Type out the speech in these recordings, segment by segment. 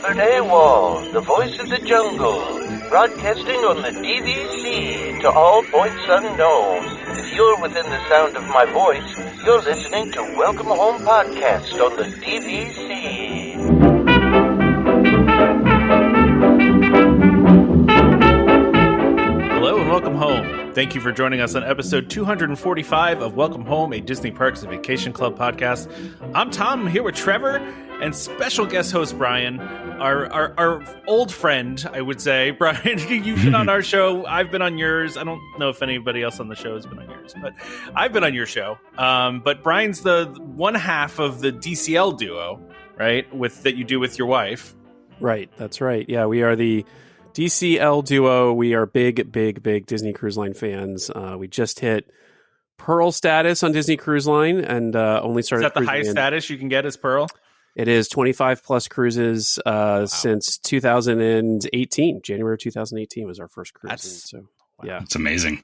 Robert AWOL, the voice of the jungle, broadcasting on the DVC to all points unknown. If you're within the sound of my voice, you're listening to Welcome Home Podcast on the DVC. Hello and welcome home. Thank you for joining us on episode 245 of Welcome Home, a Disney Parks and Vacation Club podcast. I'm Tom. I'm here with Trevor and special guest host Brian, our old friend, I would say. Brian, you've been on our show. I've been on yours. I don't know if anybody else on the show has been on yours, but I've been on your show. But Brian's the one half of the DCL Duo, right? That you do with your wife. Right. That's right. Yeah, we are the DCL Duo. We are big Disney Cruise Line fans. We just hit Pearl status on Disney Cruise Line and only started. Is that the highest status you can get as Pearl? It is 25 plus cruises since 2018. January 2018 was our first cruise. Yeah, it's amazing.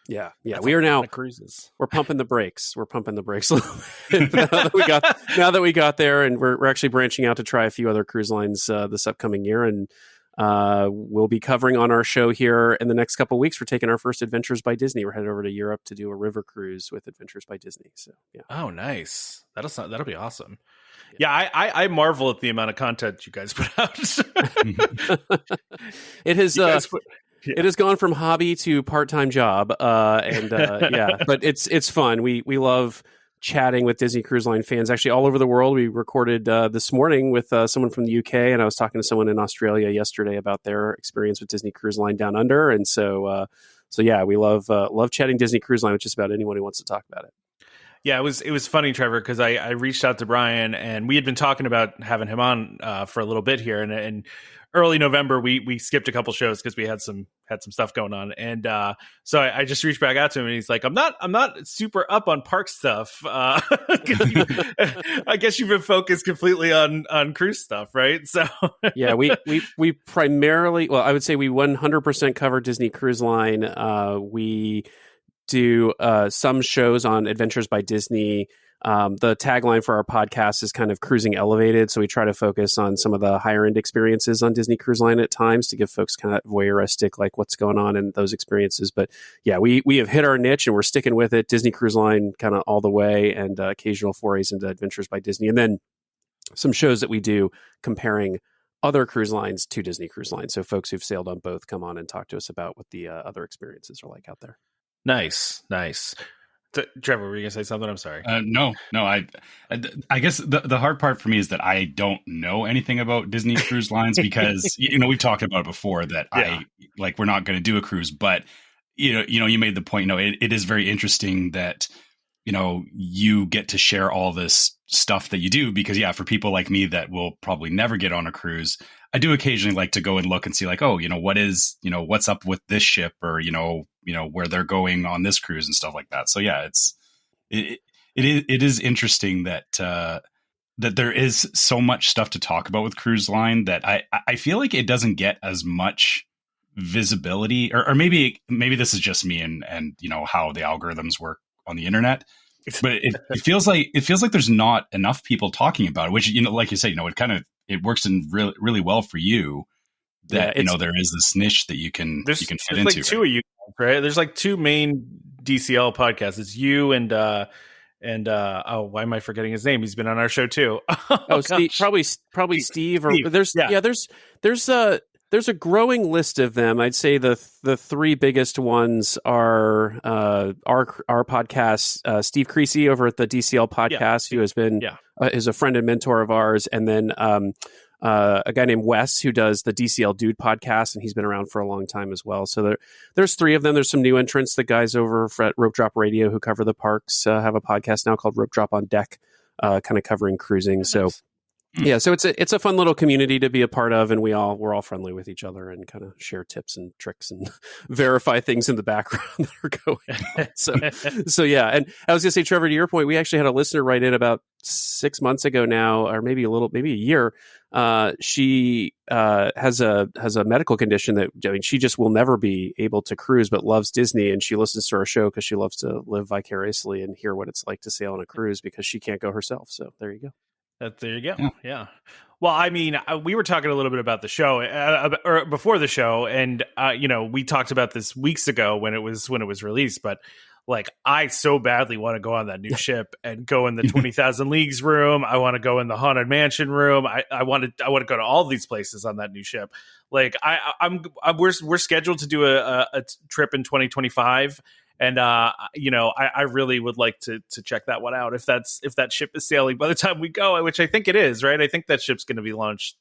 Yeah. That's we are now cruises. We're pumping the brakes. We're pumping the brakes a little bit. now that we got there, and we're actually branching out to try a few other cruise lines this upcoming year, and we'll be covering on our show here in the next couple of weeks. We're taking our first Adventures by Disney. We're headed over to Europe to do a river cruise with Adventures by Disney. So yeah. Oh, nice. That'll be awesome. Yeah, I marvel at the amount of content you guys put out. It has it has gone from hobby to part-time job, yeah, but it's fun. We love chatting with Disney Cruise Line fans actually all over the world. We recorded this morning with someone from the UK, and I was talking to someone in Australia yesterday about their experience with Disney Cruise Line down under, and so yeah, we love chatting Disney Cruise Line with just about anyone who wants to talk about it. Yeah, it was funny, Trevor, because I reached out to Brian, and we had been talking about having him on for a little bit here, and early November we skipped a couple shows because we had some stuff going on, and so I just reached back out to him, and he's like, I'm not super up on park stuff. I guess you've been focused completely on cruise stuff, right? So yeah, we primarily, well, I would say we 100% cover Disney Cruise Line. We do some shows on Adventures by Disney. The tagline for our podcast is kind of cruising elevated. So we try to focus on some of the higher end experiences on Disney Cruise Line at times to give folks kind of voyeuristic, like what's going on in those experiences. But yeah, we have hit our niche and we're sticking with it. Disney Cruise Line kind of all the way, and occasional forays into Adventures by Disney. And then some shows that we do comparing other cruise lines to Disney Cruise Line. So folks who've sailed on both come on and talk to us about what the other experiences are like out there. Nice. Trevor, were you gonna say something? I'm sorry. No. I guess the hard part for me is that I don't know anything about Disney Cruise Lines because we've talked about it before that we're not going to do a cruise, but you made the point. It is very interesting that you get to share all this stuff that you do because for people like me that will probably never get on a cruise, I do occasionally like to go and look and see like, what's up with this ship, or where they're going on this cruise and stuff like that. So yeah, it is interesting that that there is so much stuff to talk about with cruise line that I feel like it doesn't get as much visibility, or maybe this is just me and how the algorithms work on the internet. But it feels like there's not enough people talking about it, which like you say, it works in really well for you that there is this niche that you can fit into. Like two of you, right? There's like two main DCL podcasts. It's you and why am I forgetting his name? He's been on our show too. Steve, probably Steve. Or there's a growing list of them. I'd say the three biggest ones are our podcast, Steve Creasy over at the DCL podcast, who has been is a friend and mentor of ours, and then a guy named Wes who does the DCL Dude podcast, and he's been around for a long time as well. So there's three of them. There's some new entrants. The guys over at Rope Drop Radio who cover the parks have a podcast now called Rope Drop on Deck, kind of covering cruising. So. Yeah, so it's a fun little community to be a part of, and we're all friendly with each other and kind of share tips and tricks and verify things in the background that are going on. So yeah, and I was gonna say, Trevor, to your point, we actually had a listener write in about 6 months ago now, or maybe a year. She has a medical condition that she just will never be able to cruise, but loves Disney, and she listens to our show because she loves to live vicariously and hear what it's like to sail on a cruise because she can't go herself. So there you go. There you go. Yeah. Well, I mean, we were talking a little bit about the show or before the show, and we talked about this weeks ago when it was released. But like, I so badly want to go on that new ship and go in the 20,000 Leagues room. I want to go in the Haunted Mansion room. I want to go to all these places on that new ship. Like, we're scheduled to do a trip in 2025. And I really would like to check that one out if that ship is sailing by the time we go, which I think it is, right? I think that ship's going to be launched.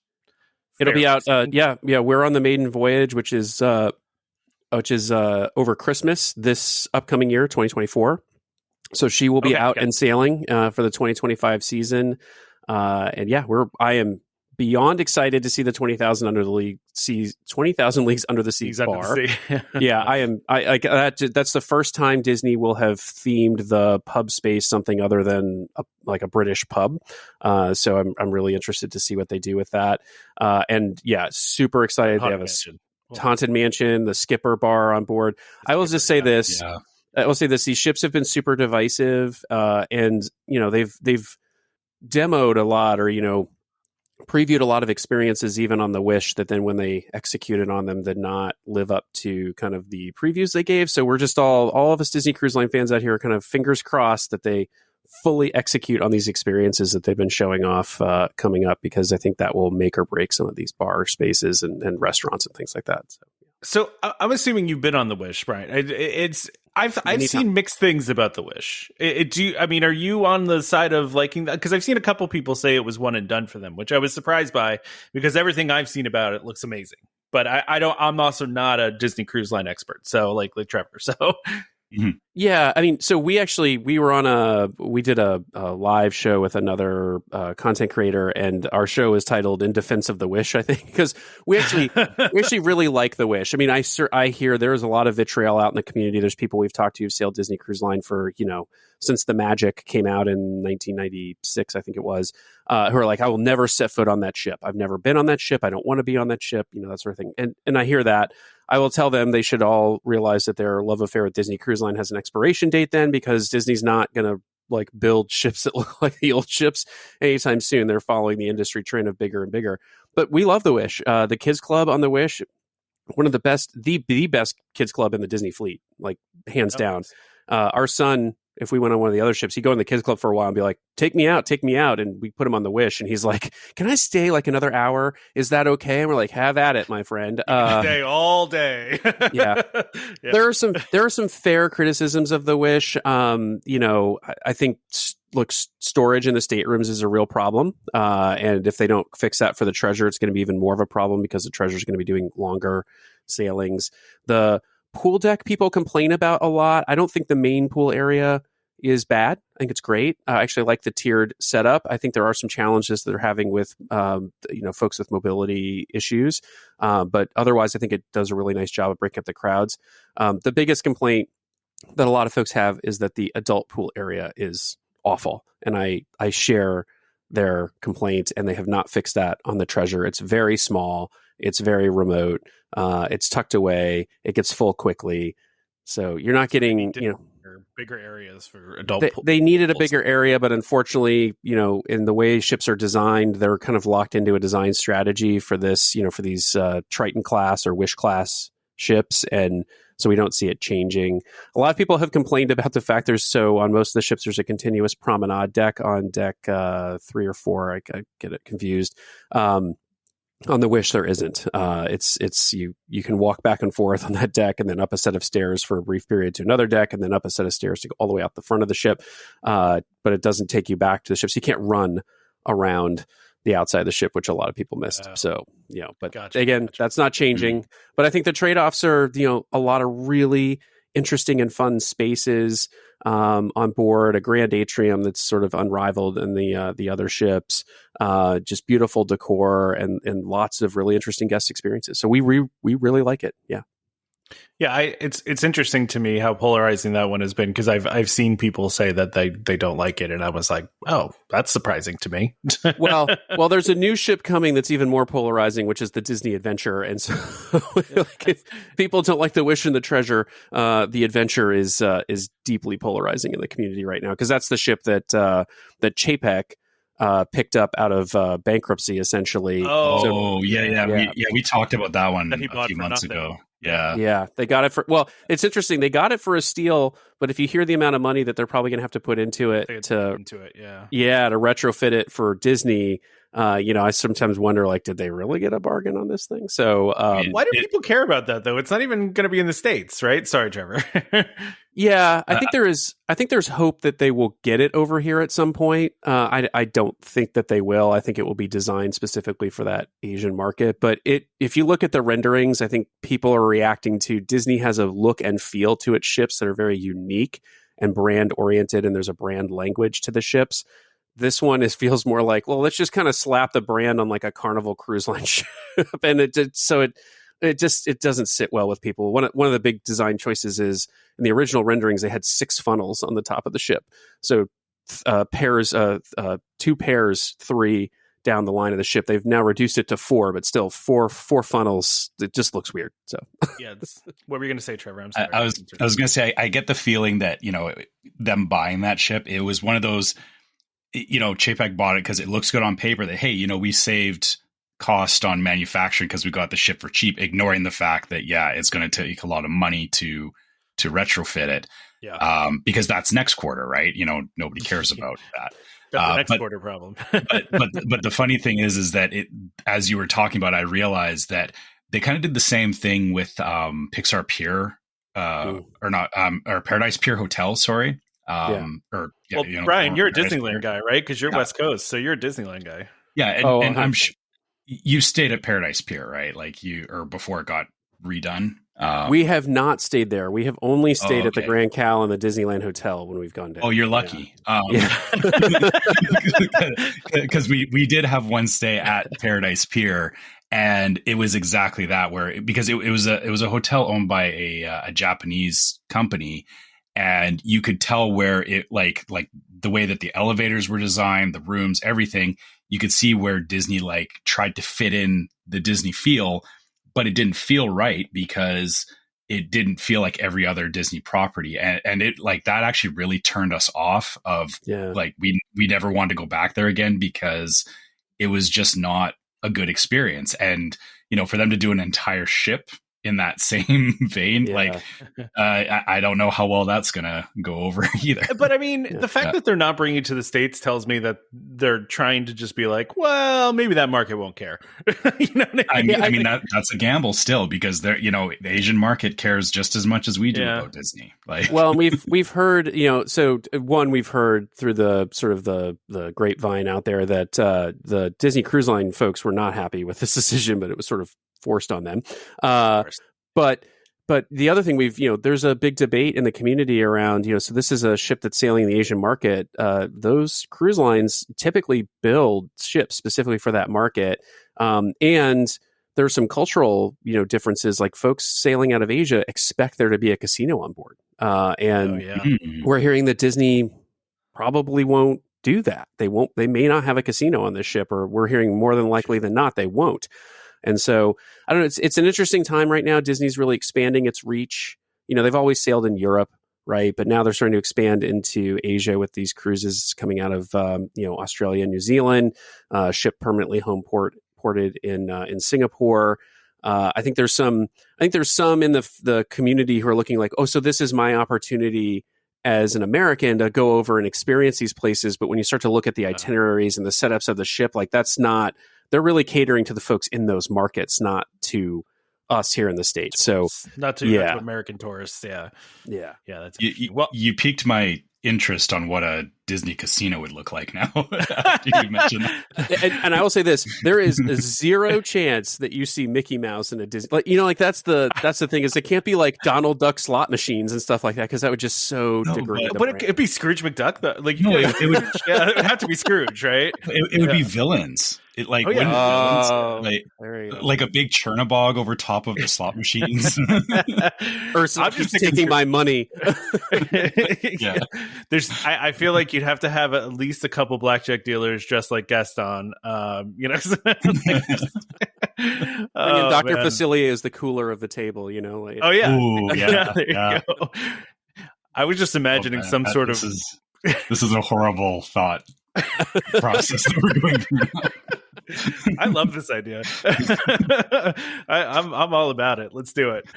It'll be out. Yeah. We're on the maiden voyage, which is over Christmas this upcoming year, 2024. So she will be out and sailing for the 2025 season. And yeah, I am beyond excited to see the 20,000 Leagues Under the Sea bar. Yeah, I am. I like that. That's the first time Disney will have themed the pub space something other than a British pub. So I'm really interested to see what they do with that. And yeah, super excited. They have a Haunted Mansion, the Skipper bar on board. I will just say this. Yeah. I will say this: these ships have been super divisive, and they've demoed a lot, or previewed a lot of experiences even on the Wish that then when they executed on them did not live up to kind of the previews they gave. So we're just all of us Disney Cruise Line fans out here are kind of fingers crossed that they fully execute on these experiences that they've been showing off coming up, because I think that will make or break some of these bar spaces and restaurants and things like that. So I'm assuming you've been on the Wish, right? I've seen mixed things about the Wish. Are you on the side of liking that? Because I've seen a couple people say it was one and done for them, which I was surprised by, because everything I've seen about it looks amazing. But I'm also not a Disney Cruise Line expert, so like Trevor. So Mm-hmm. Yeah, I mean, so we did a live show with another content creator, and our show is titled "In Defense of the Wish," I think, because we actually really like the Wish. I mean, I hear there's a lot of vitriol out in the community. There's people we've talked to who've sailed Disney Cruise Line for since the Magic came out in 1996, I think it was, who are like, I will never set foot on that ship. I've never been on that ship. I don't want to be on that ship. That sort of thing. And I hear that. I will tell them they should all realize that their love affair with Disney Cruise Line has an expiration date then, because Disney's not going to build ships that look like the old ships anytime soon. They're following the industry trend of bigger and bigger. But we love the Wish. The Kids Club on the Wish, one of the best, the best kids club in the Disney fleet, like hands down. Our son, if we went on one of the other ships, he'd go in the kids club for a while and be like, take me out. And we put him on the Wish. And he's like, can I stay like another hour? Is that okay? And we're like, have at it, my friend. Stay all day. Yeah. There are some fair criticisms of the Wish. I think storage in the staterooms is a real problem. And if they don't fix that for the Treasure, it's going to be even more of a problem, because the Treasure is going to be doing longer sailings. The pool deck people complain about a lot. I don't think the main pool area is bad. I think it's great. I actually like the tiered setup. I think there are some challenges that they're having with, folks with mobility issues. But otherwise, I think it does a really nice job of breaking up the crowds. The biggest complaint that a lot of folks have is that the adult pool area is awful. And I share their complaint, and they have not fixed that on the Treasure. It's very small. It's very remote. It's tucked away. It gets full quickly. So you're not getting, bigger areas for adult. They needed a bigger area, but unfortunately, in the way ships are designed, they're kind of locked into a design strategy for this, for these Triton class or Wish class ships. And so we don't see it changing. A lot of people have complained about the fact on most of the ships, there's a continuous promenade deck on deck 3 or 4. I get it confused. On the Wish, there isn't. It's you can walk back and forth on that deck, and then up a set of stairs for a brief period to another deck, and then up a set of stairs to go all the way out the front of the ship. But it doesn't take you back to the ship. So you can't run around the outside of the ship, which a lot of people missed. So, but gotcha. That's not changing. But I think the trade-offs are, a lot of really interesting and fun spaces on board, a grand atrium that's sort of unrivaled in the other ships, just beautiful decor and lots of really interesting guest experiences. So we really like it. Yeah. Yeah, it's interesting to me how polarizing that one has been, because I've seen people say that they don't like it, and I was like, oh, that's surprising to me. well, there's a new ship coming that's even more polarizing, which is the Disney Adventure, and so if people don't like the Wish and the Treasure, the Adventure is deeply polarizing in the community right now, because that's the ship that Chapek picked up out of bankruptcy, essentially. We talked about that one a few months ago. Yeah, they got it for. Well, it's interesting. They got it for a steal, but if you hear the amount of money that they're probably going to have to put into it to retrofit it for Disney. I sometimes wonder, like, did they really get a bargain on this thing? So why do people care about that, though? It's not even going to be in the States, right? Sorry, Trevor. Yeah, I think there's hope that they will get it over here at some point. I don't think that they will. I think it will be designed specifically for that Asian market. But if you look at the renderings, I think people are reacting to Disney has a look and feel to its ships that are very unique and brand oriented, and there's a brand language to the ships. This one feels more like, well, let's just kind of slap the brand on like a Carnival Cruise Line ship, and it doesn't sit well with people. One of the big design choices is in the original renderings they had 6 funnels on the top of the ship, so two pairs, 3 down the line of the ship. They've now reduced it to 4, but still four funnels. It just looks weird. So yeah, what were you going to say, Trevor? I'm sorry. I was going to say I get the feeling that them buying that ship, it was one of those. Chapek bought it because it looks good on paper that, hey, we saved cost on manufacturing because we got the ship for cheap, ignoring the fact that, it's going to take a lot of money to retrofit it. Yeah. Because that's next quarter, right? Nobody cares about that. That's the next quarter problem. but the funny thing is that as you were talking about, I realized that they kind of did the same thing with Pixar Pier or Paradise Pier Hotel, sorry. Brian, you're a Disneyland guy, right? Because you're West Coast, so you're a Disneyland guy. Yeah, and I'm you stayed at Paradise Pier, right? Like or before it got redone. We have not stayed there. We have only stayed at the Grand Cal and the Disneyland Hotel when we've gone down. Oh, you're lucky. Because we did have one stay at Paradise Pier, and it was exactly that. Because it was a hotel owned by a Japanese company. And you could tell where it like the way that the elevators were designed, the rooms, everything, you could see where Disney tried to fit in the Disney feel, but it didn't feel right because it didn't feel like every other Disney property. And it that actually really turned us off of we never wanted to go back there again because it was just not a good experience. And, for them to do an entire ship in that same vein, I don't know how well that's gonna go over either. But I mean, the fact that they're not bringing it to the States tells me that they're trying to just be like, well, maybe that market won't care. I mean that's a gamble still, because they're the Asian market cares just as much as we do about Disney. Well, we've heard we've heard through the sort of the grapevine out there that the Disney Cruise Line folks were not happy with this decision, but it was sort of forced on them. But the other thing there's a big debate in the community around, so this is a ship that's sailing in the Asian market. Those cruise lines typically build ships specifically for that market. And there's some cultural, differences, like folks sailing out of Asia expect there to be a casino on board. We're hearing that Disney probably won't do that. They may not have a casino on this ship, or we're hearing more than likely than not, they won't. And so, I don't know, it's an interesting time right now. Disney's really expanding its reach. They've always sailed in Europe, right? But now they're starting to expand into Asia with these cruises coming out of, Australia and New Zealand, ship permanently ported in Singapore. I think there's some in the community who are looking like, oh, so this is my opportunity as an American to go over and experience these places. But when you start to look at the itineraries and the setups of the ship, they're really catering to the folks in those markets, not to us here in the States. So not to American tourists. Yeah. That's you piqued my interest on what a Disney casino would look like now. After you mentioned that. And I will say this: there is a zero chance that you see Mickey Mouse in a Disney. That's the thing, is it can't be like Donald Duck slot machines and stuff like that, because that would just degrade. But it'd be Scrooge McDuck though. It would have to be Scrooge, right? It would be villains. It villains, like a big Chernabog over top of the slot machines. Or I'm just taking my money. I feel like you'd have to have at least a couple blackjack dealers dressed like Gaston. Dr. Facilier is the cooler of the table. Oh yeah. Ooh, yeah. There you go. I was just imagining some sort of. This is a horrible thought process that we're going through now. I love this idea. I'm all about it. Let's do it.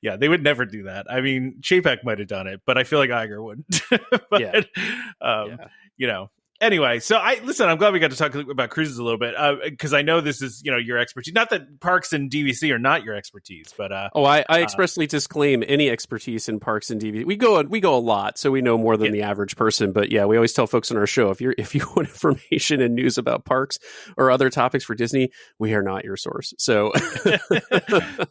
Yeah, they would never do that. I mean, Chapek might have done it, but I feel like Iger wouldn't. But, you know. Anyway, so I'm glad we got to talk about cruises a little bit because I know this is, your expertise. Not that parks and DVC are not your expertise, but I expressly disclaim any expertise in parks and DVC. We go a lot, so we know more than the average person. But yeah, we always tell folks on our show if you want information and news about parks or other topics for Disney, we are not your source. So,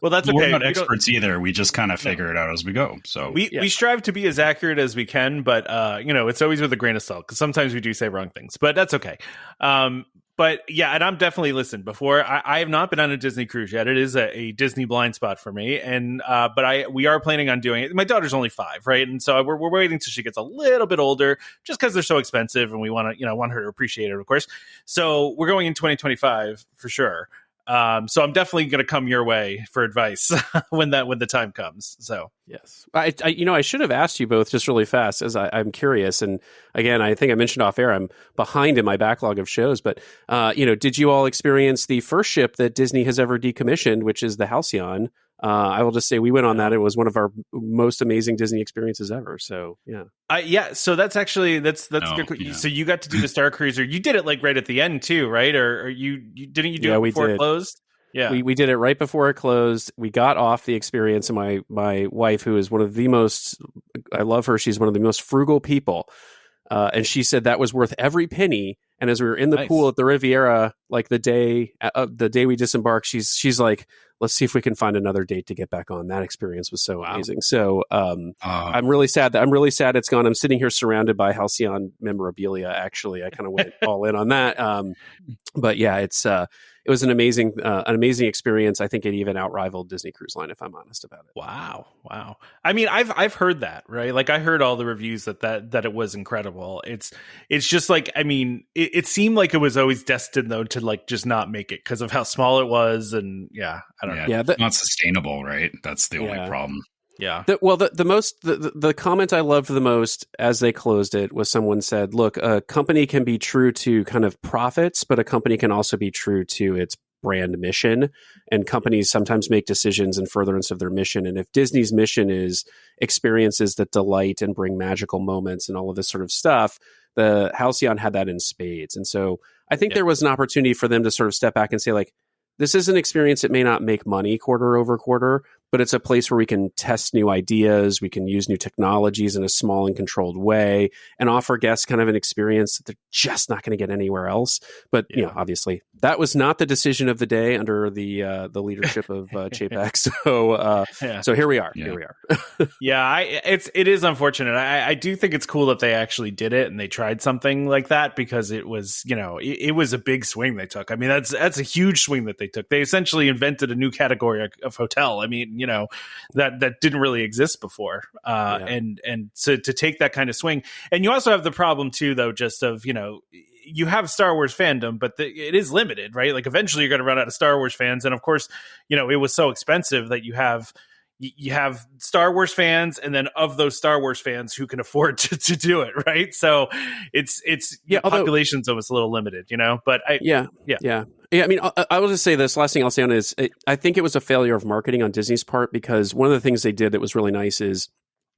well, that's okay. We're not experts either. We just kind of figure it out as we go. So we strive to be as accurate as we can, but it's always with a grain of salt because sometimes we do say wrong things, but that's okay. But yeah, and I'm definitely before. I have not been on a Disney cruise yet. It is a Disney blind spot for me, and but we are planning on doing it. My daughter's only 5, right? And so we're waiting till she gets a little bit older, just because they're so expensive, and we want her to appreciate it, of course. So we're going in 2025 for sure. So I'm definitely going to come your way for advice when the time comes. So yes, I should have asked you both just really fast as I'm curious. And again, I think I mentioned off air, I'm behind in my backlog of shows, but did you all experience the first ship that Disney has ever decommissioned, which is the Halcyon? I will just say we went on that. It was one of our most amazing Disney experiences ever. So yeah. So that's good. Yeah. So you got to do the Star Cruiser. You did it like right at the end too, right? Or you didn't you do it before it closed? Yeah, we did it right before it closed. We got off the experience, and my wife, who is one of the most, I love her. She's one of the most frugal people. And she said that was worth every penny. And as we were in the pool at the Riviera, like the day we disembarked, she's like, let's see if we can find another date to get back on. That experience was so amazing. So I'm really sad it's gone. I'm sitting here surrounded by Halcyon memorabilia. Actually, I kind of went all in on that. But yeah, it was an amazing experience. I think it even outrivaled Disney Cruise Line, if I'm honest about it. Wow. I mean, I've heard that, right? Like I heard all the reviews that it was incredible. It's just like, I mean, it seemed like it was always destined though to like just not make it because of how small it was, and I don't know. Yeah, it's not sustainable, right? That's the only problem. Yeah. The comment I loved the most as they closed it was someone said, look, a company can be true to kind of profits, but a company can also be true to its brand mission. And companies sometimes make decisions in furtherance of their mission. And if Disney's mission is experiences that delight and bring magical moments and all of this sort of stuff, the Halcyon had that in spades. And so I think there was an opportunity for them to sort of step back and say, like, this is an experience that may not make money quarter over quarter, but it's a place where we can test new ideas, we can use new technologies in a small and controlled way, and offer guests kind of an experience that they're just not going to get anywhere else. But obviously, that was not the decision of the day under the leadership of Chapek. So here we are. Yeah. Here we are. It is unfortunate. I do think it's cool that they actually did it and they tried something like that because it was it was a big swing they took. I mean, that's a huge swing that they took. They essentially invented a new category of hotel. I mean, that didn't really exist before. And so to take that kind of swing, and you also have the problem too, though, just of, you have Star Wars fandom, but it is limited, right? Like eventually you're going to run out of Star Wars fans. And of course, it was so expensive that you have Star Wars fans, and then of those Star Wars fans who can afford to do it, right? So it's population's almost a little limited, but I mean, I will just say this. Last thing I'll say on is I think it was a failure of marketing on Disney's part, because one of the things they did that was really nice is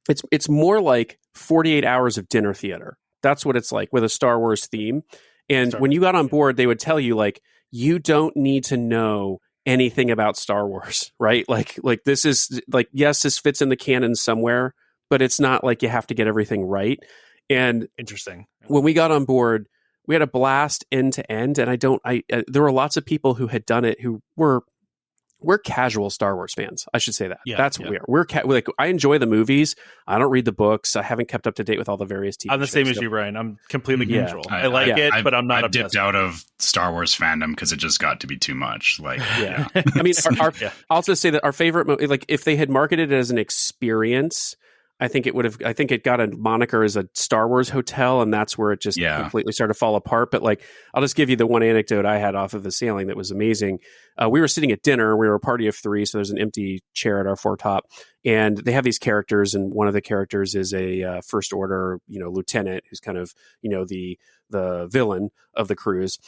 it's more like 48 hours of dinner theater. That's what it's like with a Star Wars theme. And when you got on board, they would tell you, like, you don't need to know anything about Star Wars, right? Like this is like, yes, this fits in the canon somewhere, but it's not like you have to get everything right. And interesting. When we got on board, we had a blast end to end, and there were lots of people who had done it who we're casual Star Wars fans. I should say that. Yeah, that's what we are. We're like, I enjoy the movies. I don't read the books. I haven't kept up to date with all the various TV shows. I'm the same as you, Brian. I'm completely casual. I like it, but I'm not. I've dipped out of Star Wars fandom because it just got to be too much. Like, I mean, I'll just say that our favorite, like, if they had marketed it as an experience, I think it got a moniker as a Star Wars hotel, and that's where it just completely started to fall apart. But like, I'll just give you the one anecdote I had off of the sailing that was amazing. We were sitting at dinner. We were a party of 3, so there's an empty chair at our foretop, and they have these characters, and one of the characters is a first order, lieutenant who's kind of, the villain of the cruise.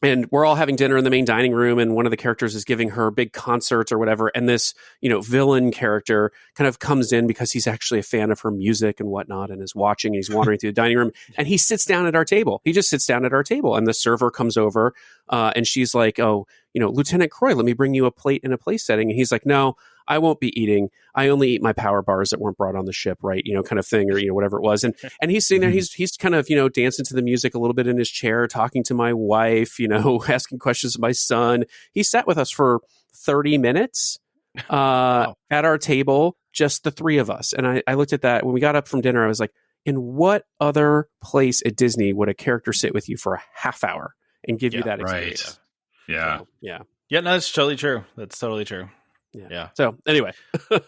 And we're all having dinner in the main dining room, and one of the characters is giving her big concert or whatever. And this, villain character kind of comes in because he's actually a fan of her music and whatnot, and is watching, and he's wandering through the dining room, and he sits down at our table. He just sits down at our table, and the server comes over, and she's like, "Oh, Lieutenant Croy, let me bring you a plate in a place setting." And he's like, "No, I won't be eating. I only eat my power bars that weren't brought on the ship," right? Kind of thing, or, whatever it was. And he's sitting there, he's kind of, dancing to the music a little bit in his chair, talking to my wife, asking questions of my son. He sat with us for 30 minutes at our table, just the 3 of us. And I looked at that when we got up from dinner. I was like, in what other place at Disney would a character sit with you for a half hour and give you that experience? Right. Yeah. So, yeah. Yeah, no, that's totally true. That's totally true. Yeah. So anyway,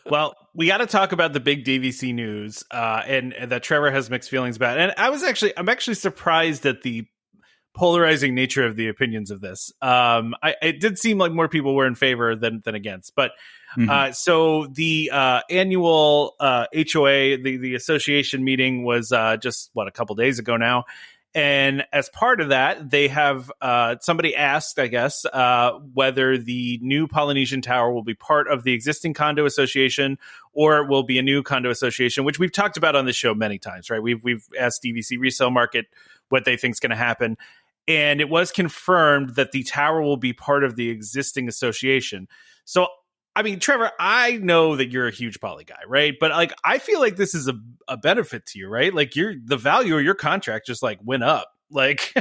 well, we got to talk about the big DVC news, and that Trevor has mixed feelings about. And I'm actually surprised at the polarizing nature of the opinions of this. It did seem like more people were in favor than against. But so the annual HOA, the association meeting was just a couple days ago now. And as part of that, they have somebody asked, I guess, whether the new Polynesian Tower will be part of the existing condo association or it will be a new condo association, which we've talked about on the show many times, right? We've asked DVC Resale Market what they think is going to happen. And it was confirmed that the tower will be part of the existing association. So, I mean, Trevor, I know that you're a huge poly guy, right? But like, I feel like this is a benefit to you, right? Like the value of your contract just like went up, like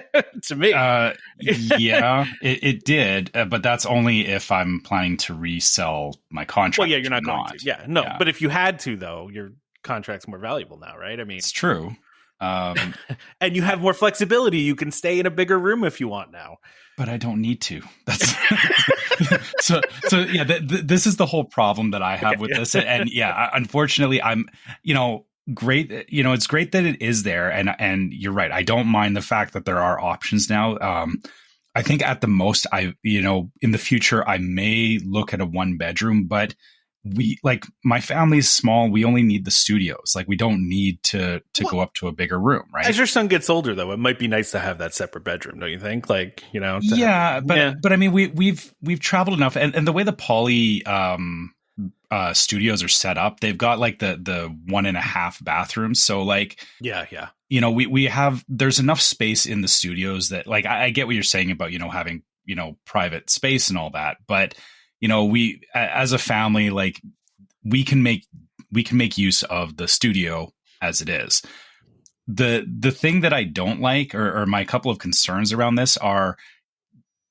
to me. Yeah, it did. But that's only if I'm planning to resell my contract. Well, yeah, you're not going to. Yeah, no. Yeah. But if you had to, though, your contract's more valuable now, right? I mean, it's true. And you have more flexibility. You can stay in a bigger room if you want now. But I don't need to. That's so yeah. This is the whole problem that I have with this, and yeah, unfortunately, I'm great. It's great that it is there, and you're right. I don't mind the fact that there are options now. I think at the most, in the future, I may look at a 1-bedroom, but my family's small. We only need the studios. Like, we don't need to go up to a bigger room, right? As your son gets older, though, it might be nice to have that separate bedroom, don't you think? Like, but I mean, we've traveled enough, and the way the poly studios are set up, they've got like the 1.5 bathrooms. So like, we have, there's enough space in the studios that, like, I get what you're saying about, having, private space and all that, but we, as a family, like, we can make use of the studio as it is. The thing that I don't like, or my couple of concerns around this are,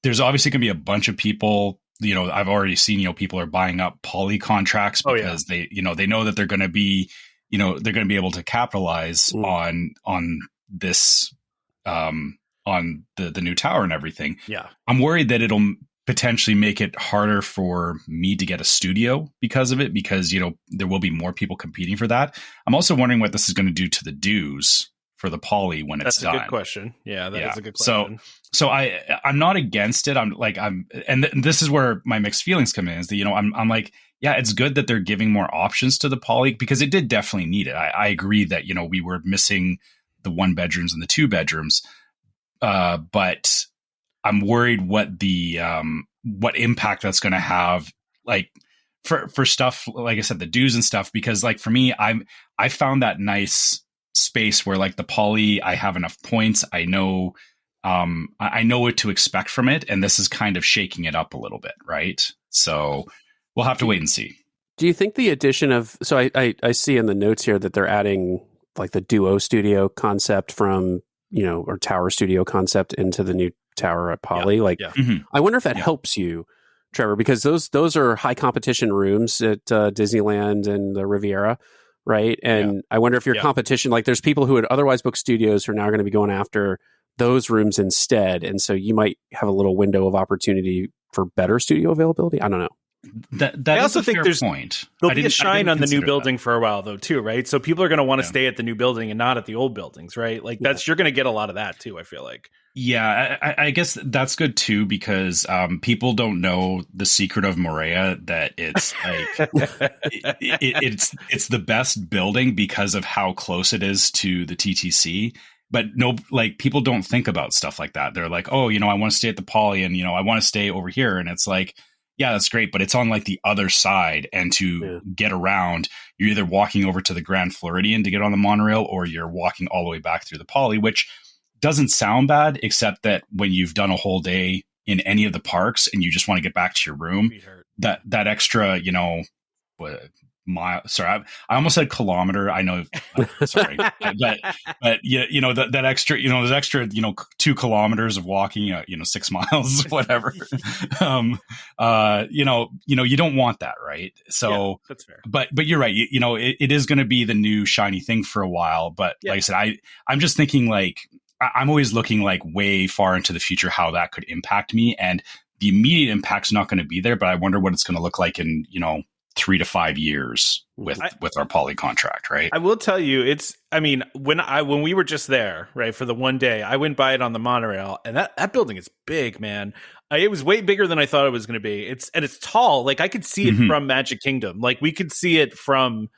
there's obviously going to be a bunch of people, I've already seen, people are buying up poly contracts because they know that they're going to be, they're going to be able to capitalize on this, on the new tower and everything. Yeah. I'm worried that it'll potentially make it harder for me to get a studio because of it, because, there will be more people competing for that. I'm also wondering what this is going to do to the dues for the poly when it's done. That's a good question. Yeah, that is a good question. So I'm not against it. This is where my mixed feelings come in, is that, I'm like, yeah, it's good that they're giving more options to the poly, because it did definitely need it. I agree that, we were missing the 1-bedrooms and the 2-bedrooms. But I'm worried what what impact that's going to have, like, for stuff, like I said, the dues and stuff, because, like, for me, I found that nice space where, like, the poly, I have enough points. I know what to expect from it. And this is kind of shaking it up a little bit. Right. So we'll have to wait and see. Do you think the addition of, so I see in the notes here that they're adding like the Duo studio concept from, or Tower studio concept into the new tower at Poly. I wonder if that helps you, Trevor, because those are high competition rooms at Disneyland and the Riviera, right? And I wonder if your competition, like, there's people who would otherwise book studios who are now going to be going after those rooms instead, and so you might have a little window of opportunity for better studio availability. I don't know. I also think there's point. There'll be a shine on the new building for a while though too, right? So people are going to want to stay at the new building and not at the old buildings, right? Like you're going to get a lot of that too, I feel like. Yeah, I guess that's good too, because people don't know the secret of Moorea, that it's like it's the best building because of how close it is to the TTC. But no, like people don't think about stuff like that. They're like, oh, I want to stay at the Poly, and I want to stay over here, and it's like, yeah, that's great, but it's on like the other side, and to get around, you're either walking over to the Grand Floridian to get on the monorail, or you're walking all the way back through the Poly, which doesn't sound bad, except that when you've done a whole day in any of the parks and you just want to get back to your room, that extra, mile. Sorry, I almost said kilometer. I know. Sorry, but that extra, there's extra, 2 kilometers of walking, 6 miles, whatever. You don't want that, right? So that's fair. But you're right. It is going to be the new shiny thing for a while. But like I said, I'm just thinking like, I'm always looking like way far into the future, how that could impact me. And the immediate impact's not going to be there, but I wonder what it's going to look like in, 3 to 5 years with our Poly contract, right? I will tell you, when we were just there, right, for the one day, I went by it on the monorail, and that building is big, man. It was way bigger than I thought it was going to be. It's tall. Like I could see it from Magic Kingdom. Like we could see it from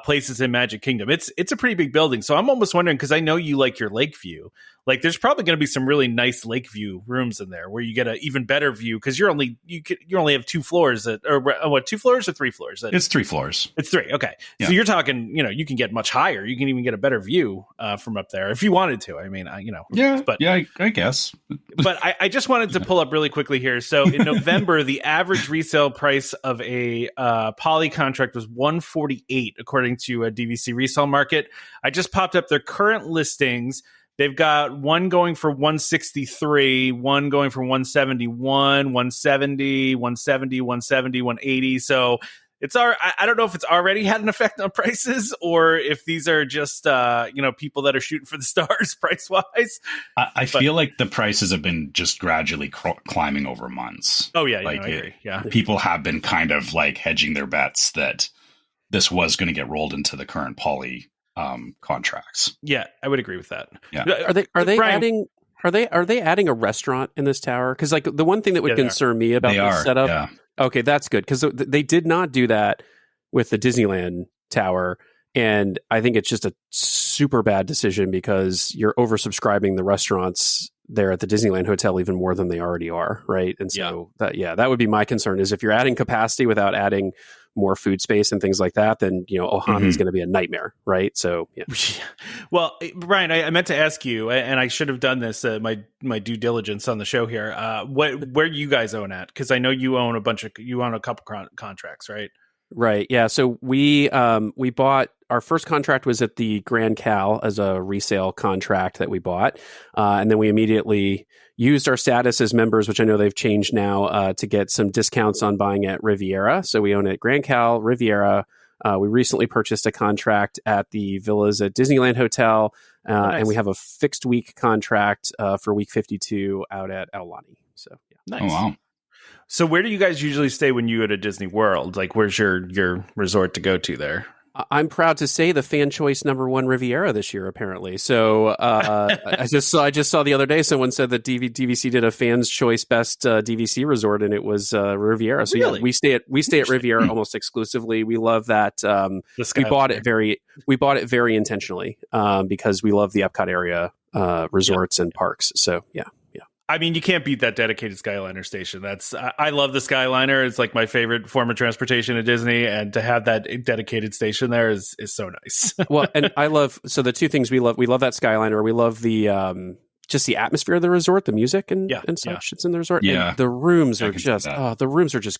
places in Magic Kingdom. It's a pretty big building. So I'm almost wondering, because I know you like your lake view, like there's probably going to be some really nice lake view rooms in there where you get an even better view, because you only have 2 floors 2 floors or 3 floors? It's 3 floors. It's 3. Okay. Yeah. So you're talking, you can get much higher. You can even get a better view from up there if you wanted to. I guess. But I just wanted to pull up really quickly here. So in November, the average resale price of a Poly contract was $148, according to a DVC resale market. I just popped up their current listings. They've got one going for $163, one going for $171, $170, $170, $170, $180. So I don't know if it's already had an effect on prices, or if these are just people that are shooting for the stars price wise. I feel like the prices have been just gradually climbing over months. Oh yeah, like I agree. Yeah, people have been kind of like hedging their bets that this was going to get rolled into the current Poly contracts. Yeah, I would agree with that. Yeah. Are they adding a restaurant in this tower? Because like the one thing that would concern me about this setup. Yeah. Okay, that's good, because they did not do that with the Disneyland tower, and I think it's just a super bad decision, because you're oversubscribing the restaurants there at the Disneyland Hotel even more than they already are, right? And so that would be my concern, is if you're adding capacity without adding more food space and things like that, then Ohana is going to be a nightmare, right? So Well, Brian, I meant to ask you, and I should have done this my due diligence on the show here. Where you guys own at? Because I know you own a couple contracts, right? Right. Yeah. So we bought, our first contract was at the Grand Cal as a resale contract that we bought. And then we immediately used our status as members, which I know they've changed now, to get some discounts on buying at Riviera. So we own it at Grand Cal, Riviera. We recently purchased a contract at the villas at Disneyland Hotel. Nice. And we have a fixed week contract for week 52 out at Aulani. So nice. Oh, wow. So where do you guys usually stay when you go to Disney World? Like, where's your resort to go to there? I'm proud to say the fan choice #1 Riviera this year, apparently. So I just saw the other day someone said that DVC did a fans choice best DVC resort, and it was Riviera. So really? Yeah, we stay at Riviera almost exclusively. We love that. We bought it very intentionally because we love the EPCOT area resorts and parks. So yeah. I mean, you can't beat that dedicated Skyliner station. I love the Skyliner. It's like my favorite form of transportation at Disney, and to have that dedicated station there is so nice. Well, and so the two things we love that Skyliner. We love the just the atmosphere of the resort, the music and such. It's in the resort. Yeah. And the rooms are just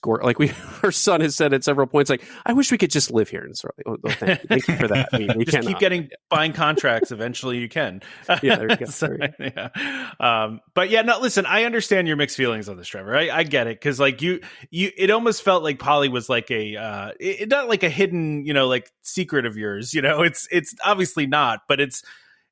gorgeous. Like our son has said at several points, like, I wish we could just live here. And so, thank you for that. We just keep buying contracts. Eventually you can. Yeah, there you go. So, yeah. But yeah, no, listen, I understand your mixed feelings on this, Trevor. I get it. Cause like it almost felt like Poly was like not like a hidden, like secret of yours, it's obviously not, but it's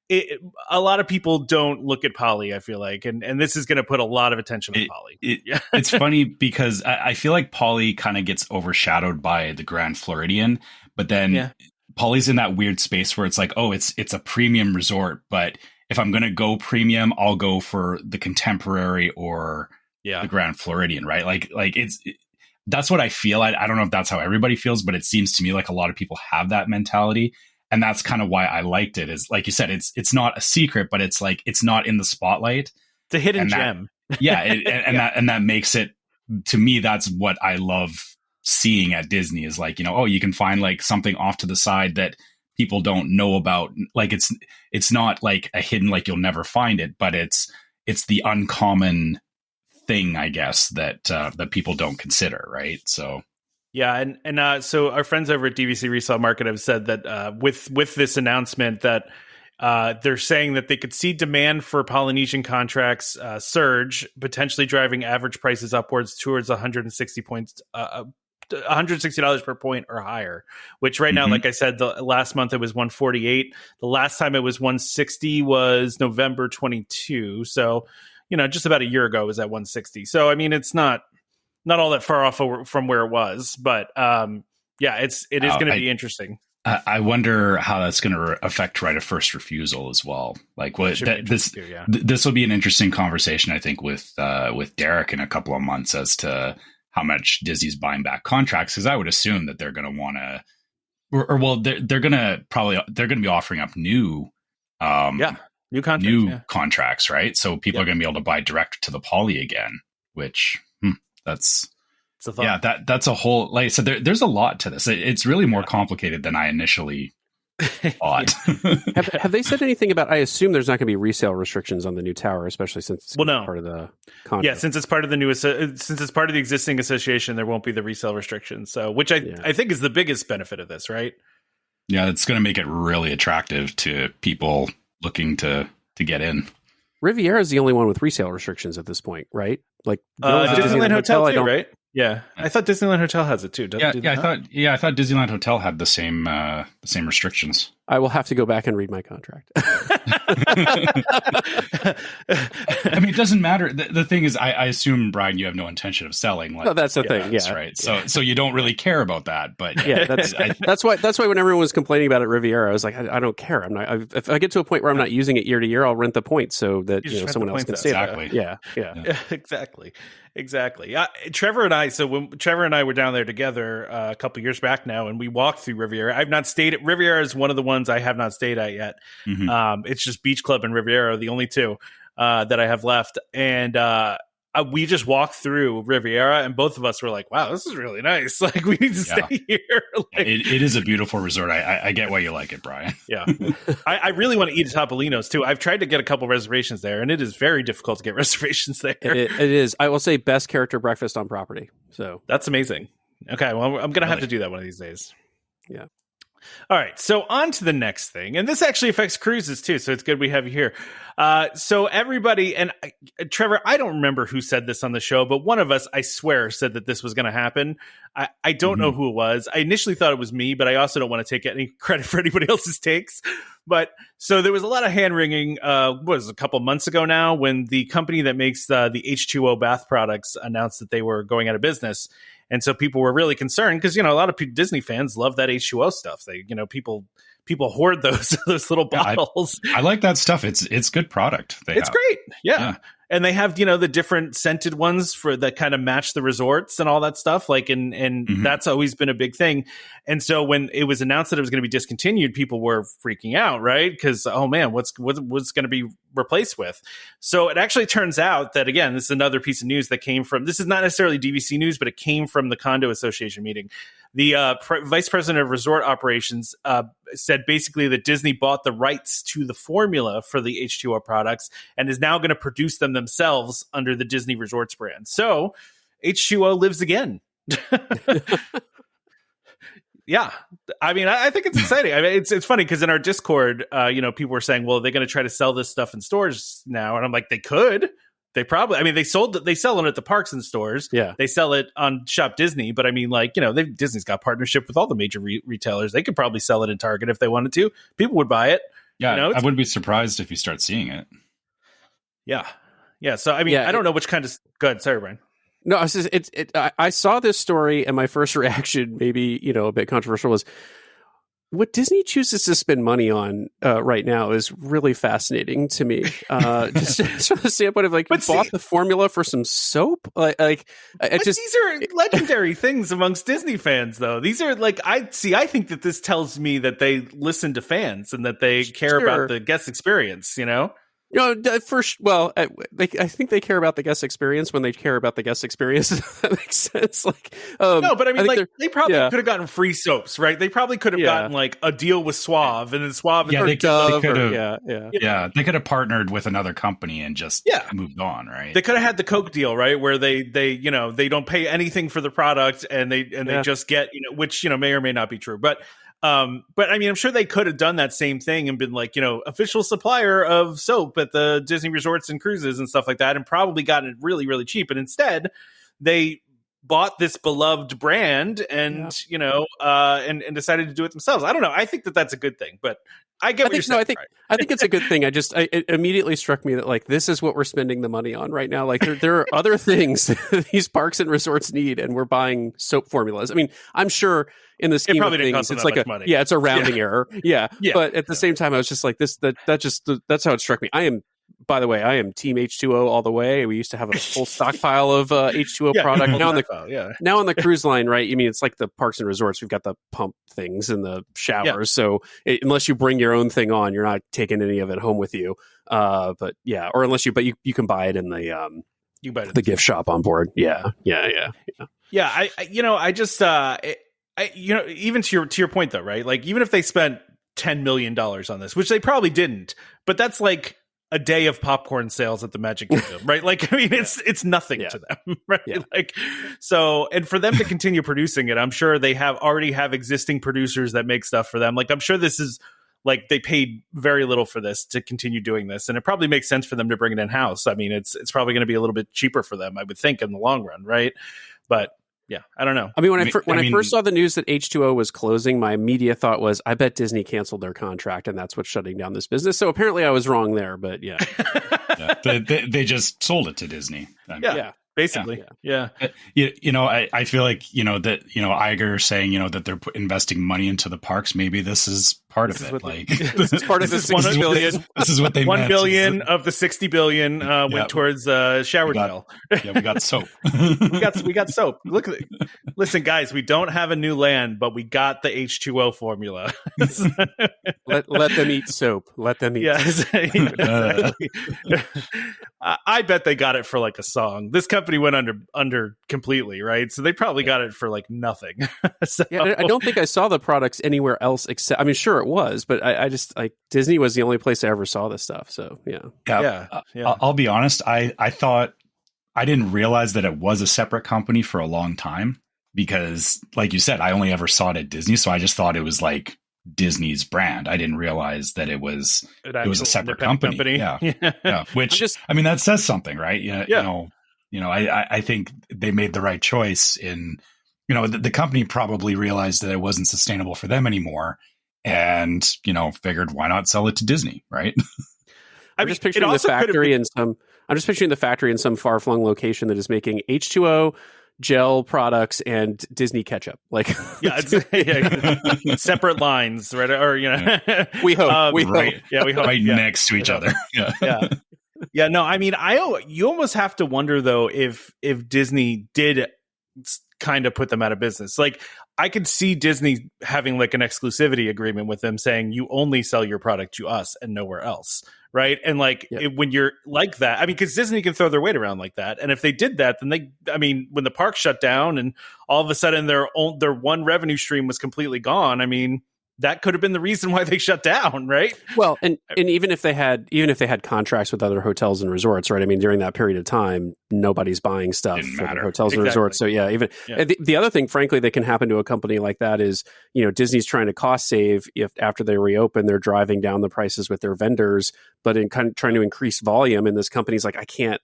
a lot of people don't look at Poly, I feel like, and this is going to put a lot of attention on Poly. It's funny because I feel like Poly kind of gets overshadowed by the Grand Floridian, but then Poly's in that weird space where it's like, oh, it's a premium resort, but if I'm going to go premium, I'll go for the Contemporary or the Grand Floridian, right? Like that's what I feel. I don't know if that's how everybody feels, but it seems to me like a lot of people have that mentality. And that's kind of why I liked it, is like you said, it's not a secret, but it's like, it's not in the spotlight. It's a hidden gem. That makes it, to me, that's what I love seeing at Disney, is like, you can find like something off to the side that people don't know about. Like it's not like a hidden, like you'll never find it, but it's the uncommon thing, I guess, that people don't consider. Right. So. Yeah, and so our friends over at DVC Resale Market have said that with this announcement that they're saying that they could see demand for Polynesian contracts surge, potentially driving average prices upwards towards $160 per point or higher. Which right now, like I said, the last month it was $148. The last time it was $160 was November 22. So just about a year ago it was at $160. So I mean, it's not all that far off from where it was, but it is going to be interesting. I wonder how that's going to affect right of first refusal as well. Like this will be an interesting conversation, I think, with Derek in a couple of months as to how much Disney's buying back contracts. Because I would assume that they're going to want to, they're going to be offering up new contracts, right? So people are going to be able to buy direct to the Poly again, which. That's a whole, like I said, there's a lot to this. It's really more complicated than I initially thought. Have they said anything about, I assume there's not going to be resale restrictions on the new tower, especially since it's part of the contract. Yeah, since it's part of the since it's part of the existing association, there won't be the resale restrictions. So, which I think is the biggest benefit of this, right? Yeah, it's going to make it really attractive to people looking to get in. Riviera is the only one with resale restrictions at this point, right? Like Disneyland Hotel too, right? Yeah, I thought Disneyland Hotel has it too. I thought Disneyland Hotel had the same restrictions. I will have to go back and read my contract. I mean, it doesn't matter. The thing is, I assume, Brian, you have no intention of selling. No, that's the thing. Yeah, right. So you don't really care about that. But that's why when everyone was complaining about it, Riviera, I was like, I don't care. I'm not. If I get to a point where I'm not using it year to year, I'll rent the points so that someone else can stay there. Yeah, exactly. Trevor and I. So when Trevor and I were down there together a couple years back now, and we walked through Riviera. I've not stayed at Riviera. Is one of the ones I have not stayed at yet. It's just Beach Club and Riviera, the only two that I have left. And we just walked through Riviera, and both of us were like, wow, this is really nice. Like, we need to stay here. Like, it is a beautiful resort. I get why you like it, Brian. Yeah. I really want to eat at Topolino's too. I've tried to get a couple reservations there, and it is very difficult to get reservations there. It is. I will say best character breakfast on property. So that's amazing. Okay. Well, I'm going to have to do that one of these days. Yeah. All right, so on to the next thing, and this actually affects cruises too, so it's good we have you here. So everybody, and Trevor, I don't remember who said this on the show, but one of us, I swear, said that this was going to happen. I don't know who it was. I initially thought it was me, but I also don't want to take any credit for anybody else's takes. But so there was a lot of hand-wringing, a couple months ago now, when the company that makes the H2O bath products announced that they were going out of business. And so people were really concerned because, a lot of Disney fans love that H2O stuff. They, people hoard those little bottles. I like that stuff. It's good product. It's great. Yeah. And they have, the different scented ones that kind of match the resorts and all that stuff. Like, and that's always been a big thing. And so when it was announced that it was going to be discontinued, people were freaking out, right? Because, oh man, what's going to be replaced with? So it actually turns out that, again, this is another piece of news that came from, this is not necessarily DVC news, but it came from the Condo Association meeting. The vice president of resort operations said basically that Disney bought the rights to the formula for the H2O products and is now going to produce them themselves under the Disney Resorts brand. So H2O lives again. Yeah. I mean, I think it's exciting. I mean, it's funny because in our Discord, people were saying, well, they're going to try to sell this stuff in stores now. And I'm like, they could. They probably, I mean, they sell it at the parks and stores. Yeah. They sell it on Shop Disney, but I mean, like, Disney's got partnership with all the major retailers. They could probably sell it in Target if they wanted to. People would buy it. Yeah, you know, I wouldn't be surprised if you start seeing it. Yeah. So I mean, I don't know which kind of. Go ahead, sorry, Brian. No, I saw this story, and my first reaction, maybe a bit controversial, was what Disney chooses to spend money on right now is really fascinating to me. Just from the standpoint of bought the formula for some soap. These are legendary things amongst Disney fans, though. These are I think that this tells me that they listen to fans and that they care about the guest experience. I think they care about the guest experience when they care about the guest experience. If that makes sense. No, but I mean, they probably could have gotten free soaps, right? They probably could have gotten a deal with Suave, and then Suave. Yeah, they could have. They could have partnered with another company and just moved on, right? They could have had the Coke deal, right, where they don't pay anything for the product, and they just get which may or may not be true, but I mean, I'm sure they could have done that same thing and been official supplier of soap at the Disney resorts and cruises and stuff like that, and probably gotten it really, really cheap. And instead, they bought this beloved brand and and decided to do it themselves. I don't know. I think that that's a good thing, but I get what you're saying. I think it's a good thing. It immediately struck me that this is what we're spending the money on right now. There are other things these parks and resorts need, and we're buying soap formulas. I mean, I'm sure in the scheme of things, it's it's a rounding error. Yeah. But at the same time, I was just that's how it struck me. By the way, I am team H2O all the way. We used to have a full stockpile of H2O product. Now on the cruise line, right? I mean, it's like the parks and resorts. We've got the pump things and the showers. So unless you bring your own thing on, you're not taking any of it home with you. Or unless you can buy it in the gift shop on board. Yeah. I just even to your point though, right? Even if they spent $10 million on this, which they probably didn't, but that's a day of popcorn sales at the Magic Kingdom, right? I mean, it's nothing to them, right? Yeah. And for them to continue producing it, I'm sure they already have existing producers that make stuff for them. I'm sure this is they paid very little for this to continue doing this, and it probably makes sense for them to bring it in house. I mean, it's probably going to be a little bit cheaper for them, I would think, in the long run, right? But yeah, I don't know. I mean, when I first saw the news that H2O was closing, my immediate thought was, I bet Disney canceled their contract, and that's what's shutting down this business. So apparently I was wrong there, but yeah. They just sold it to Disney. Basically. Yeah. I feel like, that, Iger saying, that they're investing money into the parks. Maybe this is part of it. This is part of the $6 billion. This is what they $1 billion of the $60 billion went towards shower gel. We got soap. we got soap. Look at it. Listen, guys, we don't have a new land, but we got the H2O formula. let them eat soap. Let them eat soap. I bet they got it for a song. This company went under completely, right? So they probably got it for nothing. I don't think I saw the products anywhere else except, I mean, sure it was, but I just Disney was the only place I ever saw this stuff. So yeah. I'll be honest. I thought, I didn't realize that it was a separate company for a long time because, like you said, I only ever saw it at Disney. So I just thought it was Disney's brand. I didn't realize that it was a separate company. Yeah. Which I mean, that says something, right? I think they made the right choice in, the company probably realized that it wasn't sustainable for them anymore and, figured why not sell it to Disney, right? I'm just picturing the factory in some far-flung location that is making H2O gel products and Disney ketchup, separate lines, right? Or we hope, right? Yeah, we hope right next to each other. Yeah. No, I mean, you almost have to wonder though if Disney did kind of put them out of business. I could see Disney having an exclusivity agreement with them saying you only sell your product to us and nowhere else. Right. And when you're like that, I mean, because Disney can throw their weight around like that. And if they did that, then when the park shut down and all of a sudden their one revenue stream was completely gone, I mean, that could have been the reason why they shut down, right? Well, and even if they had contracts with other hotels and resorts, right? I mean, during that period of time, nobody's buying stuff for the hotels and resorts. So the other thing, frankly, that can happen to a company like that is, Disney's trying to cost save. If after they reopen, they're driving down the prices with their vendors, but in kind of trying to increase volume, and this company's I can't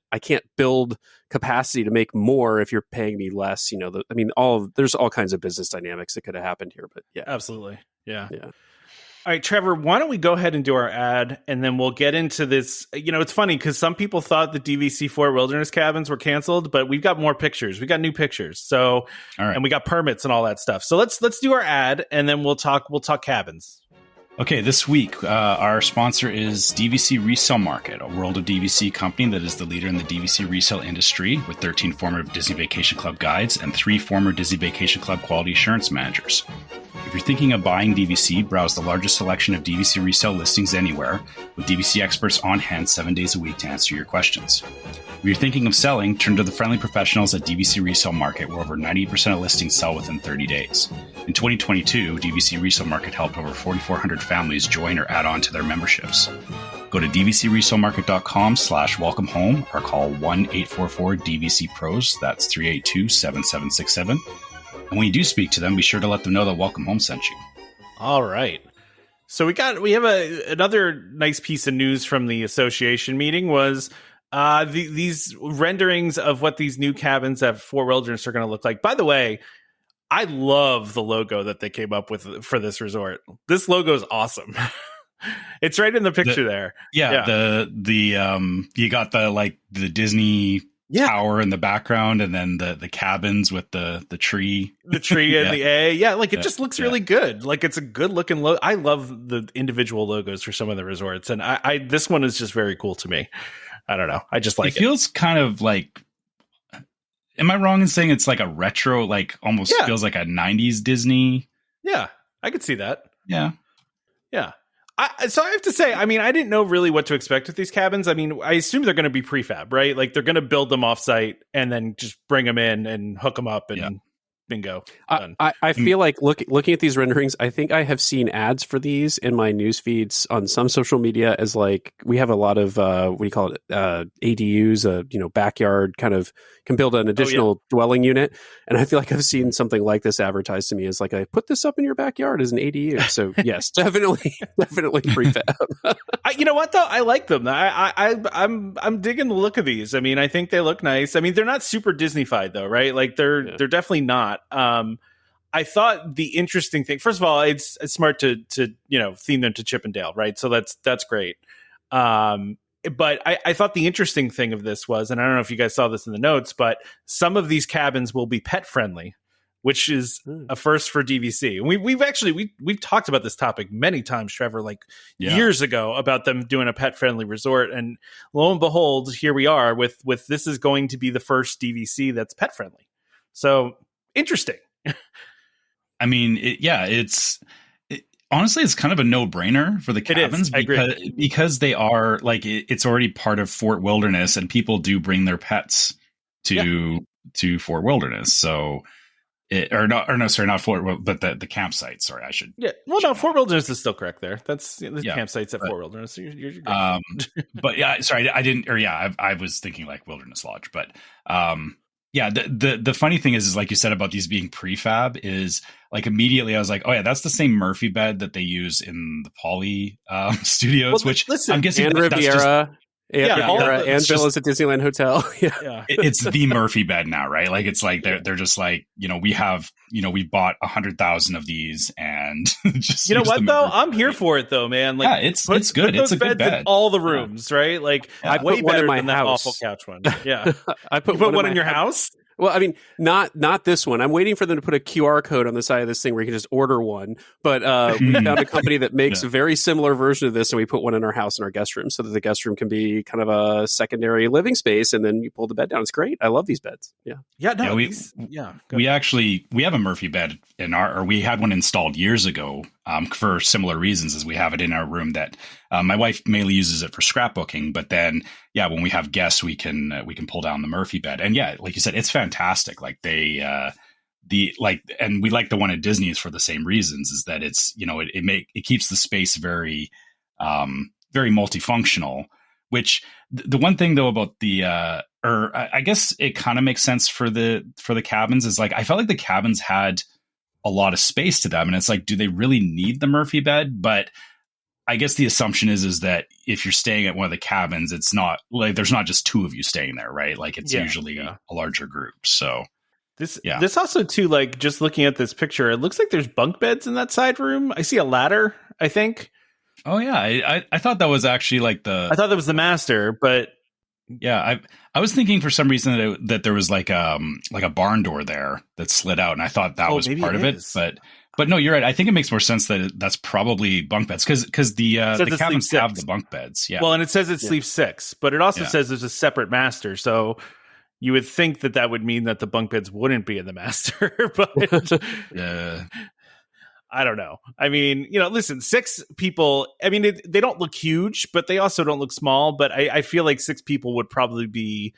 build capacity to make more if you're paying me less. There's all kinds of business dynamics that could have happened here, but yeah, absolutely. Yeah. All right, Trevor, why don't we go ahead and do our ad, and then we'll get into this. It's funny because some people thought the DVC Fort Wilderness Cabins were canceled, but we've got more pictures. We got new pictures. So, and we got permits and all that stuff. So let's do our ad, and then we'll talk cabins. Okay, this week, our sponsor is DVC Resale Market, a World of DVC company that is the leader in the DVC resale industry with 13 former Disney Vacation Club guides and 3 former Disney Vacation Club quality assurance managers. If you're thinking of buying DVC, browse the largest selection of DVC resale listings anywhere, with DVC experts on hand 7 days a week to answer your questions. If you're thinking of selling, turn to the friendly professionals at DVC Resale Market, where over 90% of listings sell within 30 days. In 2022, DVC Resale Market helped over 4,400 families join or add on to their memberships. Go to dvcresalemarket.com/welcome home or call 1-844-DVC-PROS. That's 382-7767. And when you do speak to them, be sure to let them know that Welcome Home sent you. All right. So we have another nice piece of news from the association meeting was these renderings of what these new cabins at Fort Wilderness are going to look like. By the way, I love the logo that they came up with for this resort. This logo is awesome. It's right in the picture there. Yeah. The you got the Disney tower in the background, and then the cabins with the tree, and the A. Yeah, it just looks really good. It's a good looking logo. I love the individual logos for some of the resorts, and I this one is just very cool to me. I don't know. I just like it. Feels kind of like. Am I wrong in saying it's like a retro, almost feels like a 90s Disney? Yeah, I could see that. Yeah. So I have to say, I didn't know really what to expect with these cabins. I assume they're going to be prefab, right? They're going to build them offsite and then just bring them in and hook them up and bingo. I feel like looking at these renderings, I think I have seen ads for these in my news feeds on some social media as we have a lot of, what do you call it? ADUs, backyard kind of can build an additional dwelling unit. And I feel like I've seen something like this advertised to me as I put this up in your backyard as an ADU. So yes, definitely prefab. You know what though? I like them. I'm digging the look of these. I think they look nice. They're not super Disney-fied though, right? They're definitely not. I thought the interesting thing, first of all, it's smart to theme them to Chippendale, right? So that's great. But I thought the interesting thing of this was, and I don't know if you guys saw this in the notes, but some of these cabins will be pet friendly, which is a first for DVC. And we've talked about this topic many times, Trevor, years ago about them doing a pet friendly resort. And lo and behold, here we are with this is going to be the first DVC that's pet friendly. So interesting. Honestly, it's kind of a no-brainer for the cabins because they are it's already part of Fort Wilderness, and people do bring their pets to Fort Wilderness. So, not Fort, but the campsite. Sorry, I should. Yeah, well, no, Fort Wilderness is still correct there. That's the campsites at Fort Wilderness. So you're good. But yeah, sorry, I didn't. Or yeah, I was thinking Wilderness Lodge, but yeah, the funny thing is like you said about these being prefab is immediately I was like, oh yeah, that's the same Murphy bed that they use in the Poly studios, which listen, I'm guessing and Riviera. And villas at Disneyland Hotel. It's the Murphy bed now, right? They're just we bought 100,000 of these and just what though? I'm here for it though, man. It's good. It's a good bed. In all the rooms, right? I put one in my house. That awful couch one. Yeah, I put one in your house. Well, not this one. I'm waiting for them to put a QR code on the side of this thing where you can just order one. But we found a company that makes a very similar version of this, and we put one in our house in our guest room so that the guest room can be kind of a secondary living space, and then you pull the bed down. It's great. I love these beds. Yeah. We have a Murphy bed we had one installed years ago for similar reasons as we have it in our room that my wife mainly uses it for scrapbooking, but then when we have guests we can pull down the Murphy bed, and like you said, it's fantastic. And we like the one at Disney's for the same reasons, is that it's it keeps the space very very multifunctional. Which the one thing though about I guess it kind of makes sense for the cabins is I felt like the cabins had a lot of space to them, and it's do they really need the Murphy bed? But I guess the assumption is that if you're staying at one of the cabins, it's not there's not just two of you staying there, right? It's usually a larger group. So this also too, just looking at this picture, it looks like there's bunk beds in that side room. I see a ladder. I think. Oh yeah, I thought that was actually like I thought that was the master, but yeah, I was thinking for some reason that there was like a barn door there that slid out, and I thought that was part of it. But no, you're right. I think it makes more sense that that's probably bunk beds because the cabins have the bunk beds. Yeah. Well, and it says it sleeps 6, but it also says there's a separate master. So you would think that would mean that the bunk beds wouldn't be in the master, but I don't know. I mean, listen, 6 people, I mean, they don't look huge, but they also don't look small. But I feel like 6 people would probably be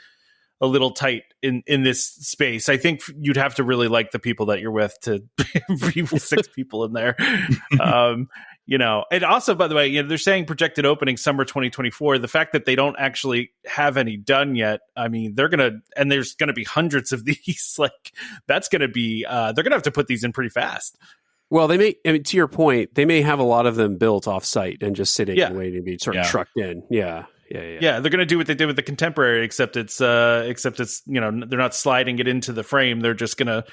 a little tight in this space. I think you'd have to really like the people that you're with to be with 6 people in there. And also, by the way, they're saying projected opening summer 2024. The fact that they don't actually have any done yet, I mean, there's going to be hundreds of these. Like, that's going to be, they're going to have to put these in pretty fast. Well, they may, I mean, to your point, they may have a lot of them built off site and just sitting and waiting to be sort of trucked in. Yeah. Yeah, they're going to do what they did with the Contemporary, except it's they're not sliding it into the frame. They're just going to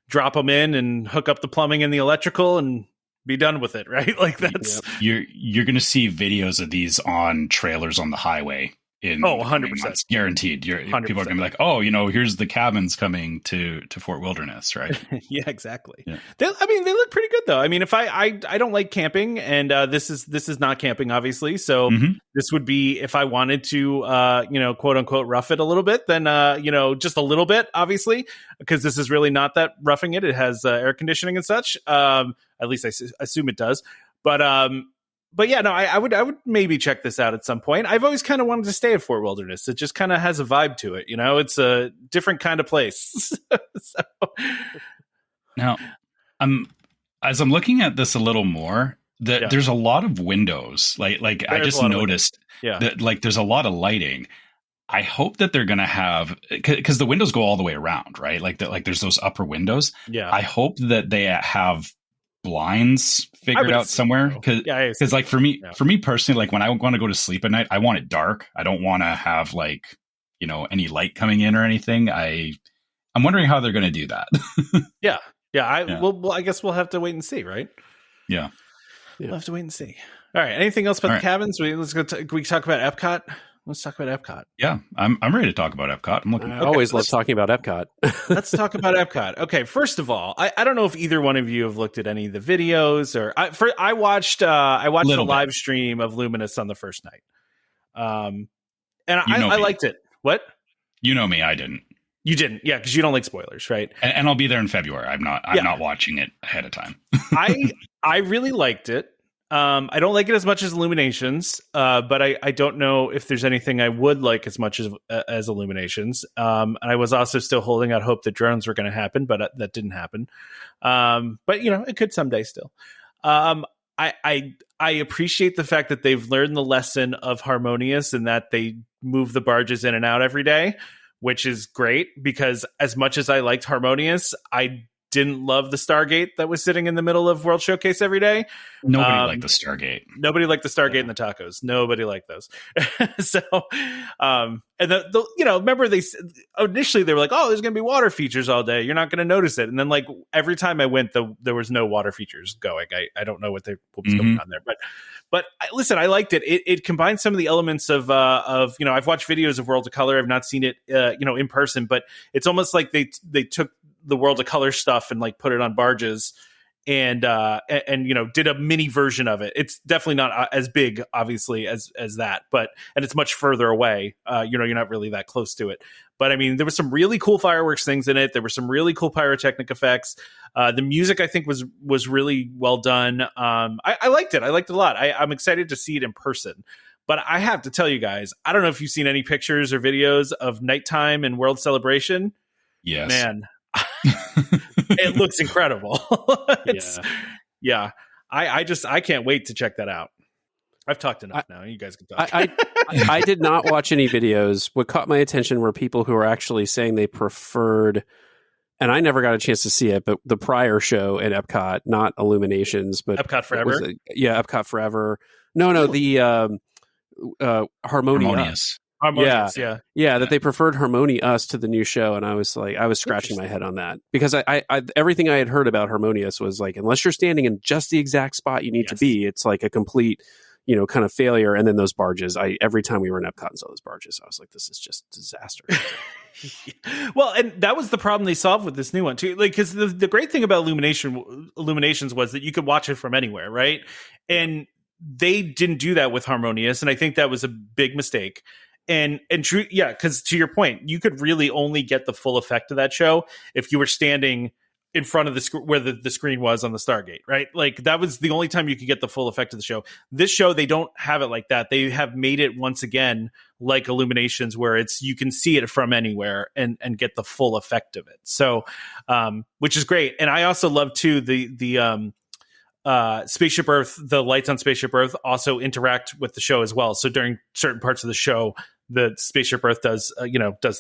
drop them in and hook up the plumbing and the electrical and be done with it, right? Like that's you're going to see videos of these on trailers on the highway. 100%. Guaranteed. People are going to be like, oh, here's the cabins coming to Fort Wilderness, right? Yeah, exactly. Yeah. They look pretty good though. I mean, if I don't like camping, and this is not camping, obviously. So this would be if I wanted to, quote unquote, rough it a little bit, then just a little bit, obviously, because this is really not that roughing it. It has air conditioning and such. At least I assume it does. But yeah, no, I would maybe check this out at some point. I've always kind of wanted to stay at Fort Wilderness. It just kind of has a vibe to it, It's a different kind of place. Now, as I'm looking at this a little more, there's a lot of windows. Like I just noticed that like there's a lot of lighting. I hope that they're going to have, because the windows go all the way around, right? Like there's those upper windows. Yeah. I hope that they have blinds figured out somewhere, because like for me personally, like when I want to go to sleep at night, I want it dark. I don't want to have like any light coming in or anything. I'm wondering how they're going to do that. Well, I guess we'll have to wait and see, right? Yeah, we'll have to wait and see. All right, anything else about the cabins? Let's go. Can we talk about EPCOT? Let's talk about EPCOT. Yeah, I'm ready to talk about EPCOT. I always love talking about EPCOT. Let's talk about EPCOT. Okay, first of all, I don't know if either one of you have looked at any of the videos, or I watched the live stream of Luminous on the first night, and I liked it. What? You know me, I didn't. You didn't, yeah, because you don't like spoilers, right? And I'll be there in February. I'm not watching it ahead of time. I really liked it. I don't like it as much as Illuminations, but I don't know if there's anything I would like as much as Illuminations. And I was also still holding out hope that drones were going to happen, but that didn't happen. But it could someday still. I appreciate the fact that they've learned the lesson of Harmonious and that they move the barges in and out every day, which is great, because as much as I liked Harmonious, I didn't love the Stargate that was sitting in the middle of World Showcase every day. Nobody liked the Stargate. Nobody liked the Stargate and the tacos. Nobody liked those. So, and remember initially they were like, oh, there's going to be water features all day. You're not going to notice it. And then like every time I went, there was no water features going. I don't know what was going on there, but listen, I liked it. It combined some of the elements of I've watched videos of World of Color. I've not seen it, in person, but it's almost like they took the World of Color stuff and like put it on barges and did a mini version of it. It's definitely not as big, obviously, as that, and it's much further away. You're not really that close to it. But I mean, there was some really cool fireworks things in it. There were some really cool pyrotechnic effects. The music, I think, was really well done. I liked it. I liked it a lot. I'm excited to see it in person. But I have to tell you guys, I don't know if you've seen any pictures or videos of nighttime and World Celebration. Yes, man. It looks incredible. I can't wait to check that out. I've talked enough now. You guys can talk. I did not watch any videos. What caught my attention were people who were actually saying they preferred, and I never got a chance to see it, but the prior show at EPCOT, not Illuminations, but EPCOT Forever. EPCOT Forever. No, the Harmonious. Harmonious, yeah, that they preferred Harmonious to the new show, and I was scratching my head on that because I everything I had heard about Harmonious was like, unless you're standing in just the exact spot you need to be, it's like a complete, kind of failure. And then those barges, every time we were in Epcot and saw those barges, I was like, this is just disaster. Well, and that was the problem they solved with this new one too. Like, because the great thing about Illuminations was that you could watch it from anywhere, right? And they didn't do that with Harmonious, and I think that was a big mistake. And true, because to your point, you could really only get the full effect of that show if you were standing in front of the where the screen was on the Stargate, right? Like that was the only time you could get the full effect of the show. This show, they don't have it like that. They have made it once again like Illuminations, where you can see it from anywhere and get the full effect of it. So, which is great. And I also love too the Spaceship Earth. The lights on Spaceship Earth also interact with the show as well. So during certain parts of the show, the Spaceship Earth does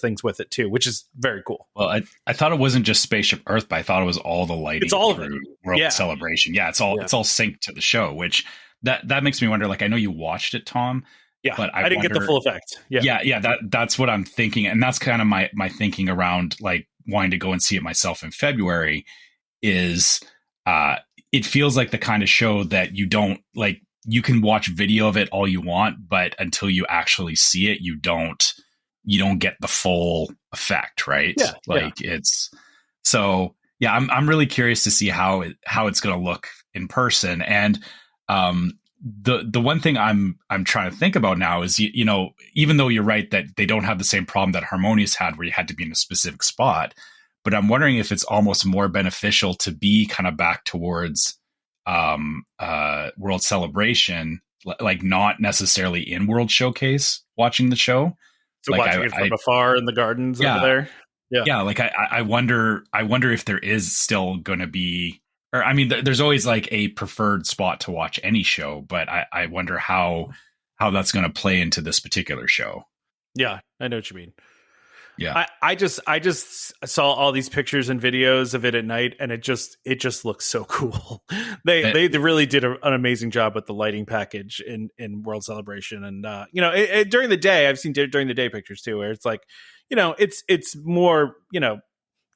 things with it too, which is very cool. Well, I thought it wasn't just Spaceship Earth, but I thought it was all the lighting. It's all of it. World Celebration. Yeah, it's all synced to the show, which that makes me wonder. Like, I know you watched it, Tom. Yeah, but I didn't get the full effect. Yeah. That's what I'm thinking, and that's kind of my thinking around like wanting to go and see it myself in February. Is it feels like the kind of show that you don't like. You can watch video of it all you want, but until you actually see it, you don't get the full effect, right? It's so. Yeah, I'm really curious to see how it's going to look in person. And the one thing I'm trying to think about now is even though you're right that they don't have the same problem that Harmonious had, where you had to be in a specific spot, but I'm wondering if it's almost more beneficial to be kind of back towards World Celebration, like not necessarily in World Showcase watching the show, so like watching it from afar in the gardens over there. Like I wonder if there is still going to be, or I mean there's always like a preferred spot to watch any show, but I wonder how that's going to play into this particular show. Yeah, I know what you mean. Yeah, I just saw all these pictures and videos of it at night, and it just looks so cool. They really did an amazing job with the lighting package in World Celebration, and during the day, I've seen during the day pictures too, where it's like, it's more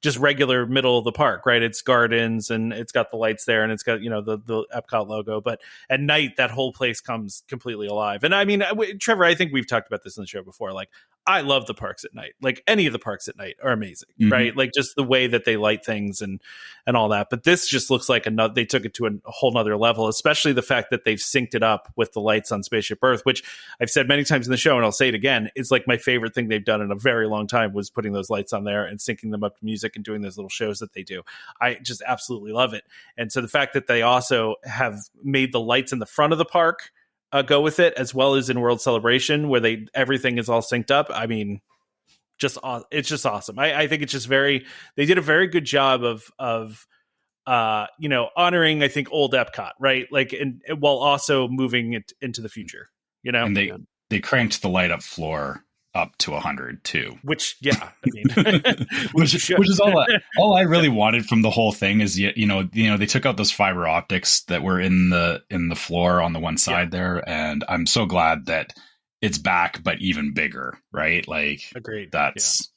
just regular middle of the park, right? It's gardens and it's got the lights there and it's got, the Epcot logo. But at night, that whole place comes completely alive. And I mean, Trevor, I think we've talked about this in the show before. Like, I love the parks at night. Like, any of the parks at night are amazing, right? Like, just the way that they light things and all that. But this just looks like they took it to a whole nother level, especially the fact that they've synced it up with the lights on Spaceship Earth, which I've said many times in the show, and I'll say it again, is like my favorite thing they've done in a very long time, was putting those lights on there and syncing them up to music and doing those little shows that they do. I just absolutely love it. And so the fact that they also have made the lights in the front of the park go with it, as well as in World Celebration, where everything is all synced up. I mean, it's just awesome. I think it's just they did a very good job of honoring, I think, old Epcot, right? Like, and while also moving it into the future, And they cranked the light up floor up to 100 too. Which, I mean, which is all I really wanted from the whole thing is, they took out those fiber optics that were in the floor on the one side there. And I'm so glad that it's back, but even bigger, right? Like, agreed. That's,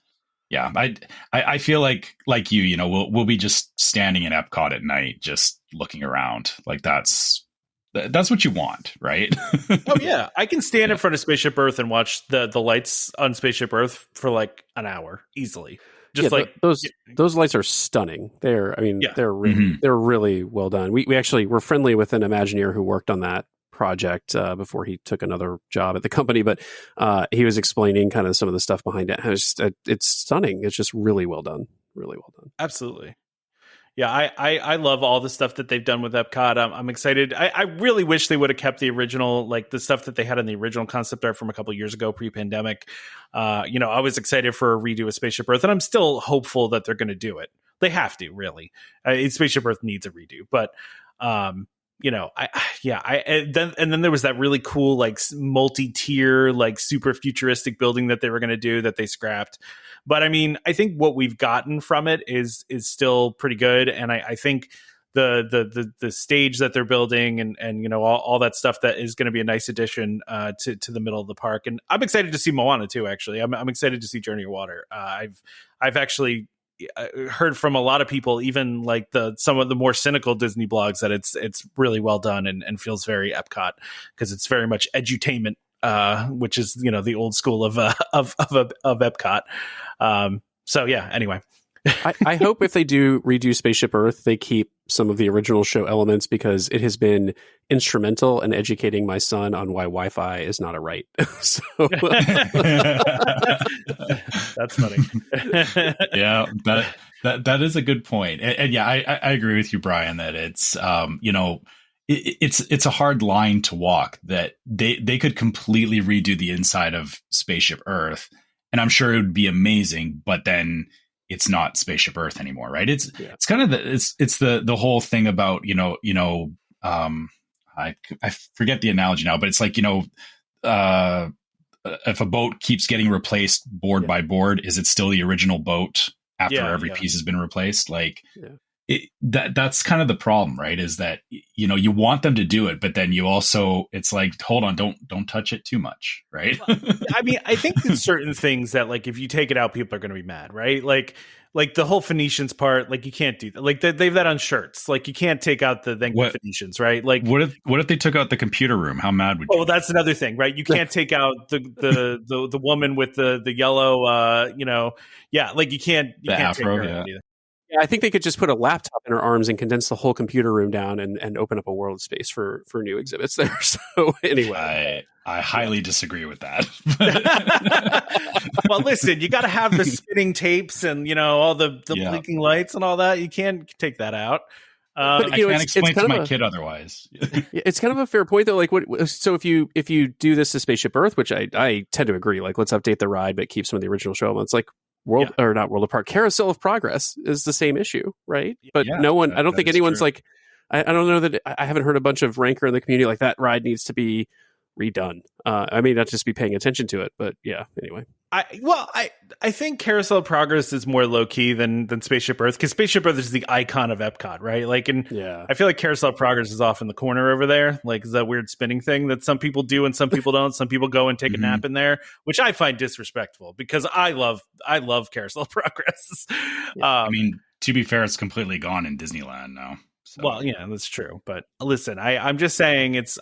I feel like we'll be just standing in Epcot at night, just looking around. Like, that's what you want, right? Oh yeah, I can stand in front of Spaceship Earth and watch the lights on Spaceship Earth for like an hour easily. Just those lights are stunning. They're really well done. We actually were friendly with an Imagineer who worked on that project before he took another job at the company, but he was explaining kind of some of the stuff behind it. It's stunning. It's just really well done. Really well done. Absolutely. Yeah, I love all the stuff that they've done with Epcot. I'm excited. I really wish they would have kept the original, like the stuff that they had in the original concept art from a couple of years ago, pre-pandemic. I was excited for a redo of Spaceship Earth, and I'm still hopeful that they're going to do it. They have to, really. Spaceship Earth needs a redo, but then there was that really cool, like, multi-tier, like, super futuristic building that they were going to do that they scrapped. But I mean, I think what we've gotten from it is still pretty good. And I think the stage that they're building and you know all that stuff that is going to be a nice addition to the middle of the park. And I'm excited to see Moana too. Actually, I'm excited to see Journey of Water. I've actually heard from a lot of people, even like some of the more cynical Disney blogs, that it's really well done and feels very Epcot, because it's very much edutainment, which is, you know, the old school of Epcot. So yeah, anyway. I hope if they do redo Spaceship Earth, they keep some of the original show elements, because it has been instrumental in educating my son on why Wi-Fi is not a right. So that's funny. Yeah, that is a good point. And yeah, I agree with you, Brian, that it's you know, it's a hard line to walk, that they could completely redo the inside of Spaceship Earth, and I'm sure it would be amazing, but then it's not Spaceship Earth anymore, right? It's kind of it's the whole thing about, you know, I forget the analogy now, but it's like, you know, if a boat keeps getting replaced board by board, is it still the original boat after every piece has been replaced? Like that's kind of the problem, right? Is that, you know, you want them to do it, but then you also, it's like, hold on, don't touch it too much, right? I mean, I think there's certain things that, like, if you take it out, people are going to be mad, right? Like the whole Phoenicians part, like, you can't do that. Like they've that on shirts. Like, you can't take out the Phoenicians, right? Like, what if they took out the computer room? How mad would you? Oh, well, that's another thing, right? You can't take out the woman with the yellow, you know, like you can't afro, take her out either. Yeah, I think they could just put a laptop in her arms and condense the whole computer room down and open up a world space for new exhibits there. So anyway, I highly disagree with that. Well, listen, you got to have the spinning tapes and, you know, all the blinking lights and all that. You can't take that out. But, you know, I can't explain to my kid otherwise. It's kind of a fair point, though. Like, so if you do this to Spaceship Earth, which I tend to agree, like, let's update the ride but keep some of the original show elements, like. Or not World of Park, Carousel of Progress is the same issue, right? But no one, I don't think anyone's true. Like, I don't know that I haven't heard a bunch of rancor in the community like that ride needs to be redone. I may not just be paying attention to it, but yeah, anyway. I think Carousel of Progress is more low key than Spaceship Earth, because Spaceship Earth is the icon of Epcot, right? Like, and I feel like Carousel of Progress is off in the corner over there, like that weird spinning thing that some people do and some people don't. Some people go and take a nap in there, which I find disrespectful, because I love Carousel of Progress. I mean, to be fair, it's completely gone in Disneyland now. So. Well, yeah, that's true. But listen, I'm just saying it's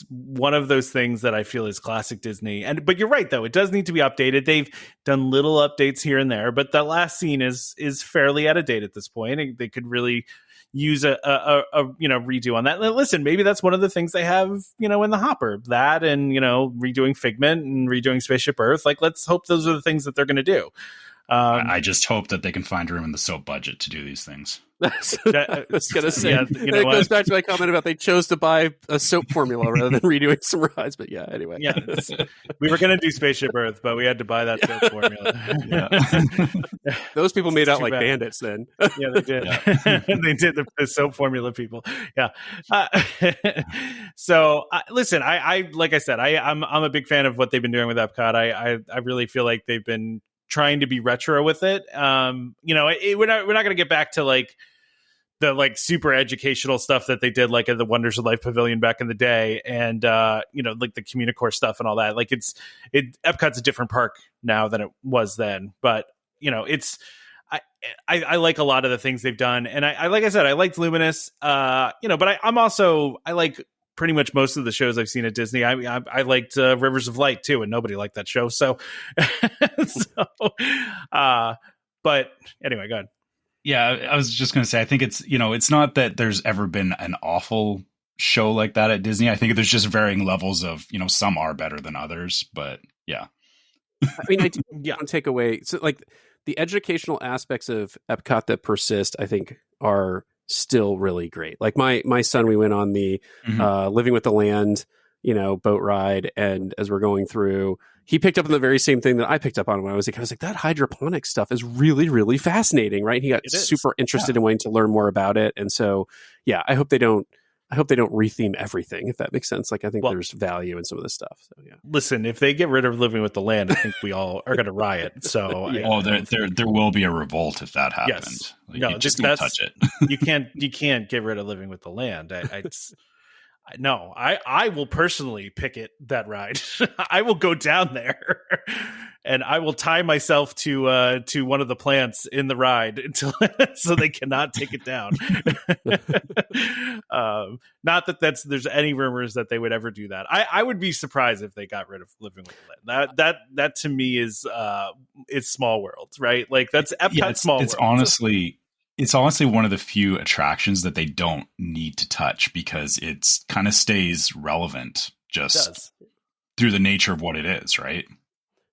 one of those things that I feel is classic Disney. But you're right, though. It does need to be updated. They've done little updates here and there, but that last scene is fairly out of date at this point. They could really use a redo on that. And listen, maybe that's one of the things they have, you know, in the hopper. That and, you know, redoing Figment and redoing Spaceship Earth. Like, let's hope those are the things that they're going to do. I just hope that they can find room in the soap budget to do these things. I was going to say, it goes back to my comment about they chose to buy a soap formula rather than redoing some rides. But yeah, anyway. Yeah, we were going to do Spaceship Earth, but we had to buy that soap formula. Those people made out like bandits then. Yeah, they did. Yeah. They did, the soap formula people. Yeah. So listen, I like I said, I'm a big fan of what they've been doing with Epcot. I really feel like they've been trying to be retro with it. You know, we're not going to get back to like the like super educational stuff that they did like at the Wonders of Life Pavilion back in the day, and you know, like the Communicore stuff and all that. Like Epcot's a different park now than it was then, but you know, I like a lot of the things they've done, and I like I said, I liked Luminous, you know, but I like pretty much most of the shows I've seen at Disney. I liked Rivers of Light too, and nobody liked that show. So, but anyway, go ahead. Yeah, I was just going to say, I think it's, you know, it's not that there's ever been an awful show like that at Disney. I think there's just varying levels of, you know, some are better than others, but yeah. I mean, I do want to take away, so like the educational aspects of Epcot that persist, I think are still really great. Like my son, we went on the Living with the Land, you know, boat ride, and as we're going through, he picked up on the very same thing that I picked up on when I was like, that hydroponic stuff is really, really fascinating, right? He got super interested in wanting to learn more about it. And so, yeah, I hope they don't I hope they don't retheme everything, if that makes sense. Like, I think there's value in some of this stuff. So yeah. Listen, if they get rid of Living with the Land, I think we all are going to riot. So there will be a revolt if that happens. Yes. Like, no, just don't touch it. you can't get rid of Living with the Land. I will personally picket that ride. I will go down there and I will tie myself to one of the plants in the ride until so they cannot take it down. Not that there's any rumors that they would ever do that. I would be surprised if they got rid of Living with the Land. That to me is it's Small World, right? Like that's Epcot Small World. It's honestly one of the few attractions that they don't need to touch because it's kind of stays relevant just through the nature of what it is, right?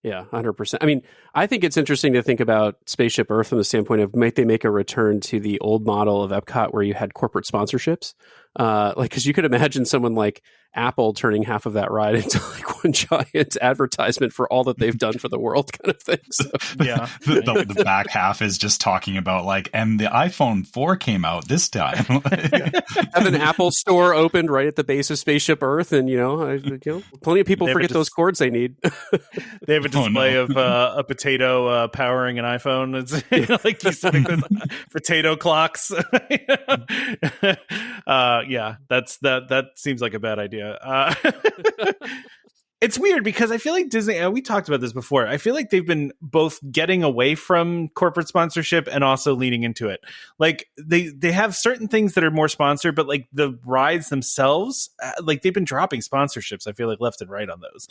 Yeah, 100%. I mean, I think it's interesting to think about Spaceship Earth from the standpoint of might they make a return to the old model of Epcot where you had corporate sponsorships? Because you could imagine someone like Apple turning half of that ride into like one giant advertisement for all that they've done for the world kind of thing. So, yeah. the back half is just talking about like, and the iPhone 4 came out this time. Have an Apple store opened right at the base of Spaceship Earth, and plenty of people forget those cords they need. They have a display of a potato powering an iPhone. It's like you stick with potato clocks. That seems like a bad idea. It's weird because I feel like Disney, we talked about this before. I feel like they've been both getting away from corporate sponsorship and also leaning into it. Like they have certain things that are more sponsored, but like the rides themselves, like they've been dropping sponsorships. I feel like left and right on those.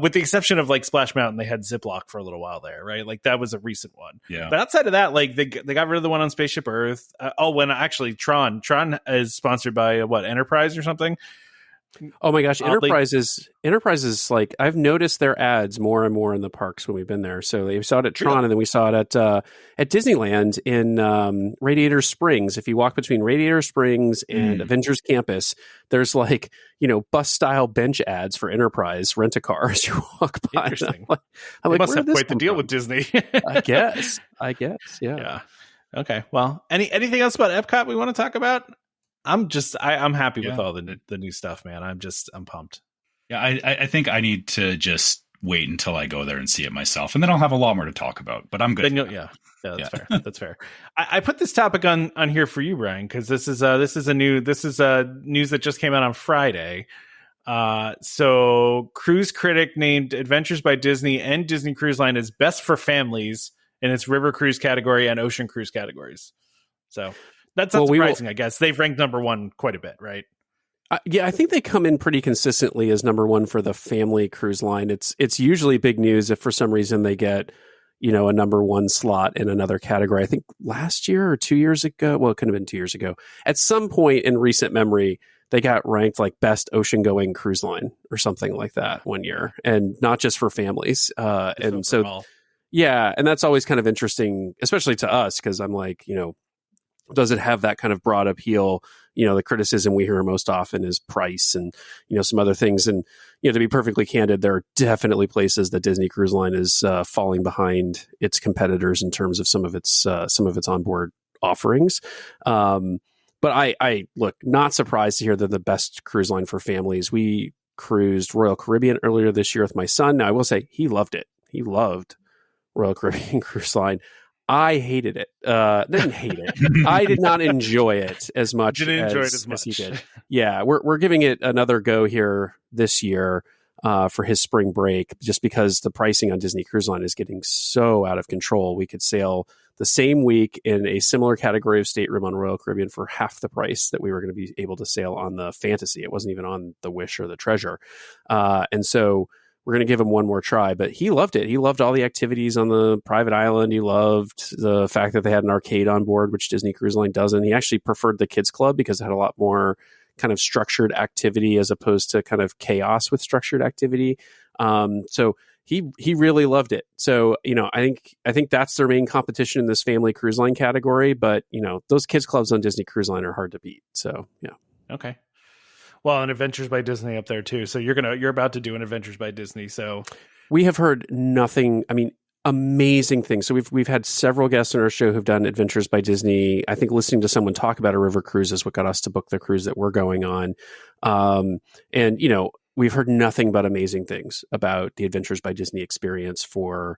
With the exception of like Splash Mountain, they had Ziploc for a little while there, right? Like that was a recent one. Yeah. But outside of that, like they got rid of the one on Spaceship Earth. When actually Tron is sponsored by Enterprise or something. Oh my gosh, Enterprise is like, I've noticed their ads more and more in the parks when we've been there. So we saw it at Tron, and then we saw it at Disneyland in Radiator Springs. If you walk between Radiator Springs and Avengers Campus, there's like, bus style bench ads for Enterprise rent-a-car as you walk by. Interesting. I'm like, must have quite the deal with Disney. I guess, yeah. Okay. Well, anything else about Epcot we want to talk about? I'm happy with all the new stuff, man. I'm pumped. Yeah, I think I need to just wait until I go there and see it myself, and then I'll have a lot more to talk about. But I'm good. That's fair. That's fair. I put this topic on here for you, Brian, because this is news that just came out on Friday. So Cruise Critic named Adventures by Disney and Disney Cruise Line as best for families in its river cruise category and ocean cruise categories. So. That's not surprising, I guess. They've ranked number one quite a bit, right? I think they come in pretty consistently as number one for the family cruise line. It's usually big news if for some reason they get, a number one slot in another category. I think last year or 2 years ago, well, it could have been 2 years ago, at some point in recent memory, they got ranked like best ocean going cruise line or something like that one year, and not just for families. And so, and that's always kind of interesting, especially to us, because I'm like, does it have that kind of broad appeal? The criticism we hear most often is price and, some other things. And, to be perfectly candid, there are definitely places that Disney Cruise Line is falling behind its competitors in terms of some of its onboard offerings. But I look, not surprised to hear they're the best cruise line for families. We cruised Royal Caribbean earlier this year with my son. Now, I will say he loved it. He loved Royal Caribbean Cruise Line. I hated it. Didn't hate it. I did not enjoy it as much as he did. Yeah, we're giving it another go here this year for his spring break, just because the pricing on Disney Cruise Line is getting so out of control. We could sail the same week in a similar category of stateroom on Royal Caribbean for half the price that we were going to be able to sail on the Fantasy. It wasn't even on the Wish or the Treasure. And so we're going to give him one more try, but he loved it. He loved all the activities on the private island. He loved the fact that they had an arcade on board, which Disney Cruise Line doesn't. He actually preferred the kids club because it had a lot more kind of structured activity as opposed to kind of chaos with structured activity. So he really loved it. So, I think that's their main competition in this family cruise line category, but those kids clubs on Disney Cruise Line are hard to beat. So, yeah. Okay. Well, and Adventures by Disney up there too. So you're about to do an Adventures by Disney. So we have heard nothing. I mean, amazing things. So we've had several guests on our show who've done Adventures by Disney. I think listening to someone talk about a river cruise is what got us to book the cruise that we're going on. And we've heard nothing but amazing things about the Adventures by Disney experience for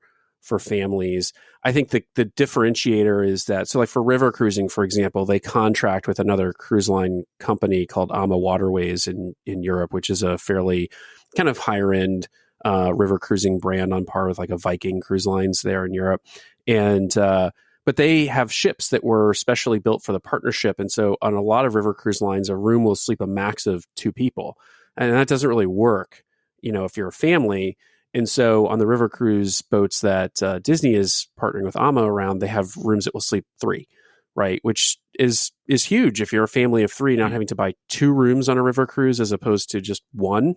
families. I think the differentiator is that, so like for river cruising, for example, they contract with another cruise line company called AMA Waterways in Europe, which is a fairly kind of higher end river cruising brand on par with like a Viking Cruise Lines there in Europe. And, but they have ships that were specially built for the partnership. And so on a lot of river cruise lines, a room will sleep a max of 2 people. And that doesn't really work, if you're a family. And so on the river cruise boats that Disney is partnering with AMA around, they have rooms that will sleep 3, right? Which is huge if you're a family of 3, not having to buy 2 rooms on a river cruise as opposed to just 1,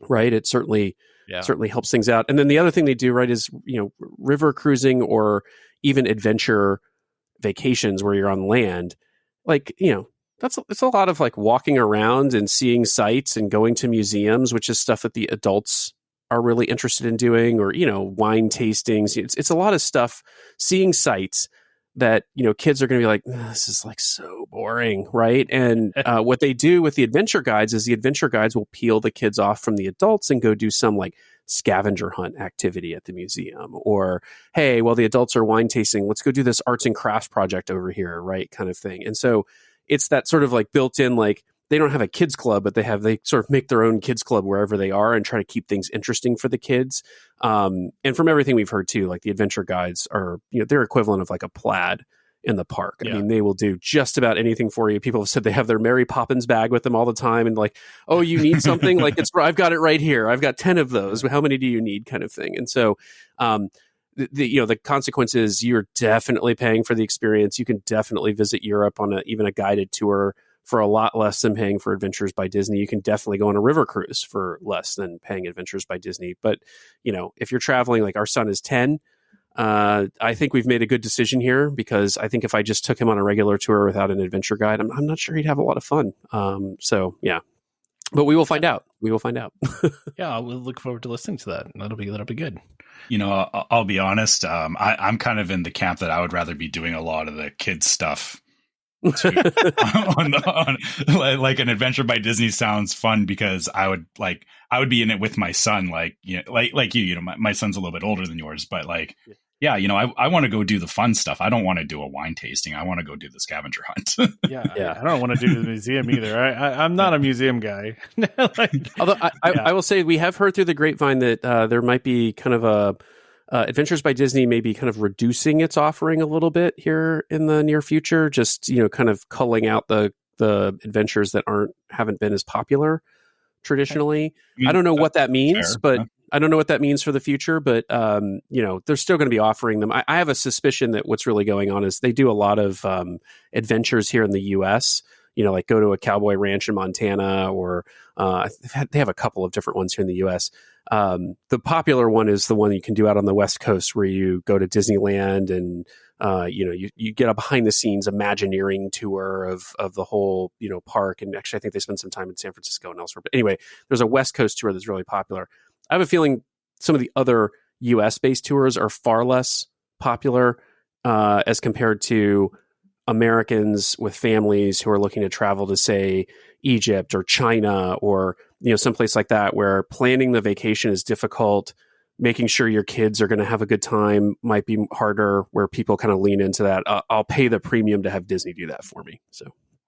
right? It certainly helps things out. And then the other thing they do, right, is, river cruising or even adventure vacations where you're on land, like, it's a lot of like walking around and seeing sights and going to museums, which is stuff that the adults are really interested in doing, or, wine tastings. It's a lot of stuff, seeing sights that, kids are going to be like, this is like so boring. Right. And what they do with the adventure guides is the adventure guides will peel the kids off from the adults and go do some like scavenger hunt activity at the museum, or, hey, while the adults are wine tasting, let's go do this arts and crafts project over here. Right. Kind of thing. And so it's that sort of like built in, like, they don't have a kids club, but they sort of make their own kids club wherever they are and try to keep things interesting for the kids. And from everything we've heard too, like the adventure guides are, they're equivalent of like a plaid in the park. I mean, they will do just about anything for you. People have said they have their Mary Poppins bag with them all the time. And like, oh, you need something? Like, I've got it right here. I've got 10 of those. How many do you need, kind of thing? And so, the consequence is you're definitely paying for the experience. You can definitely visit Europe on even a guided tour for a lot less than paying for Adventures by Disney. You can definitely go on a river cruise for less than paying Adventures by Disney. But, if you're traveling, like our son is 10, I think we've made a good decision here, because I think if I just took him on a regular tour without an adventure guide, I'm not sure he'd have a lot of fun. So yeah, but we will find out. Yeah, we'll look forward to listening to that. That'll be good. I'll be honest. I'm kind of in the camp that I would rather be doing a lot of the kids stuff. Like an Adventure by Disney sounds fun, because I would be in it with my son, like my son's a little bit older than yours, but like, I want to go do the fun stuff. I don't want to do a wine tasting. I want to go do the scavenger hunt. I don't want to do the museum either. I'm not a museum guy. Although I will say, we have heard through the grapevine that there might be kind of a Adventures by Disney may be kind of reducing its offering a little bit here in the near future, just, kind of culling out the adventures that haven't been as popular traditionally. I don't know what that means, but I don't know what that means for the future, but they're still going to be offering them. I have a suspicion that what's really going on is they do a lot of adventures here in the US, like go to a cowboy ranch in Montana, or they have a couple of different ones here in the US. The popular one is the one you can do out on the West Coast, where you go to Disneyland and you get a behind the scenes Imagineering tour of the whole park. And actually, I think they spend some time in San Francisco and elsewhere. But anyway, there's a West Coast tour that's really popular. I have a feeling some of the other US based tours are far less popular as compared to Americans with families who are looking to travel to, say, Egypt or China, or someplace like that, where planning the vacation is difficult. Making sure your kids are going to have a good time might be harder, where people kind of lean into that. I'll pay the premium to have Disney do that for me. So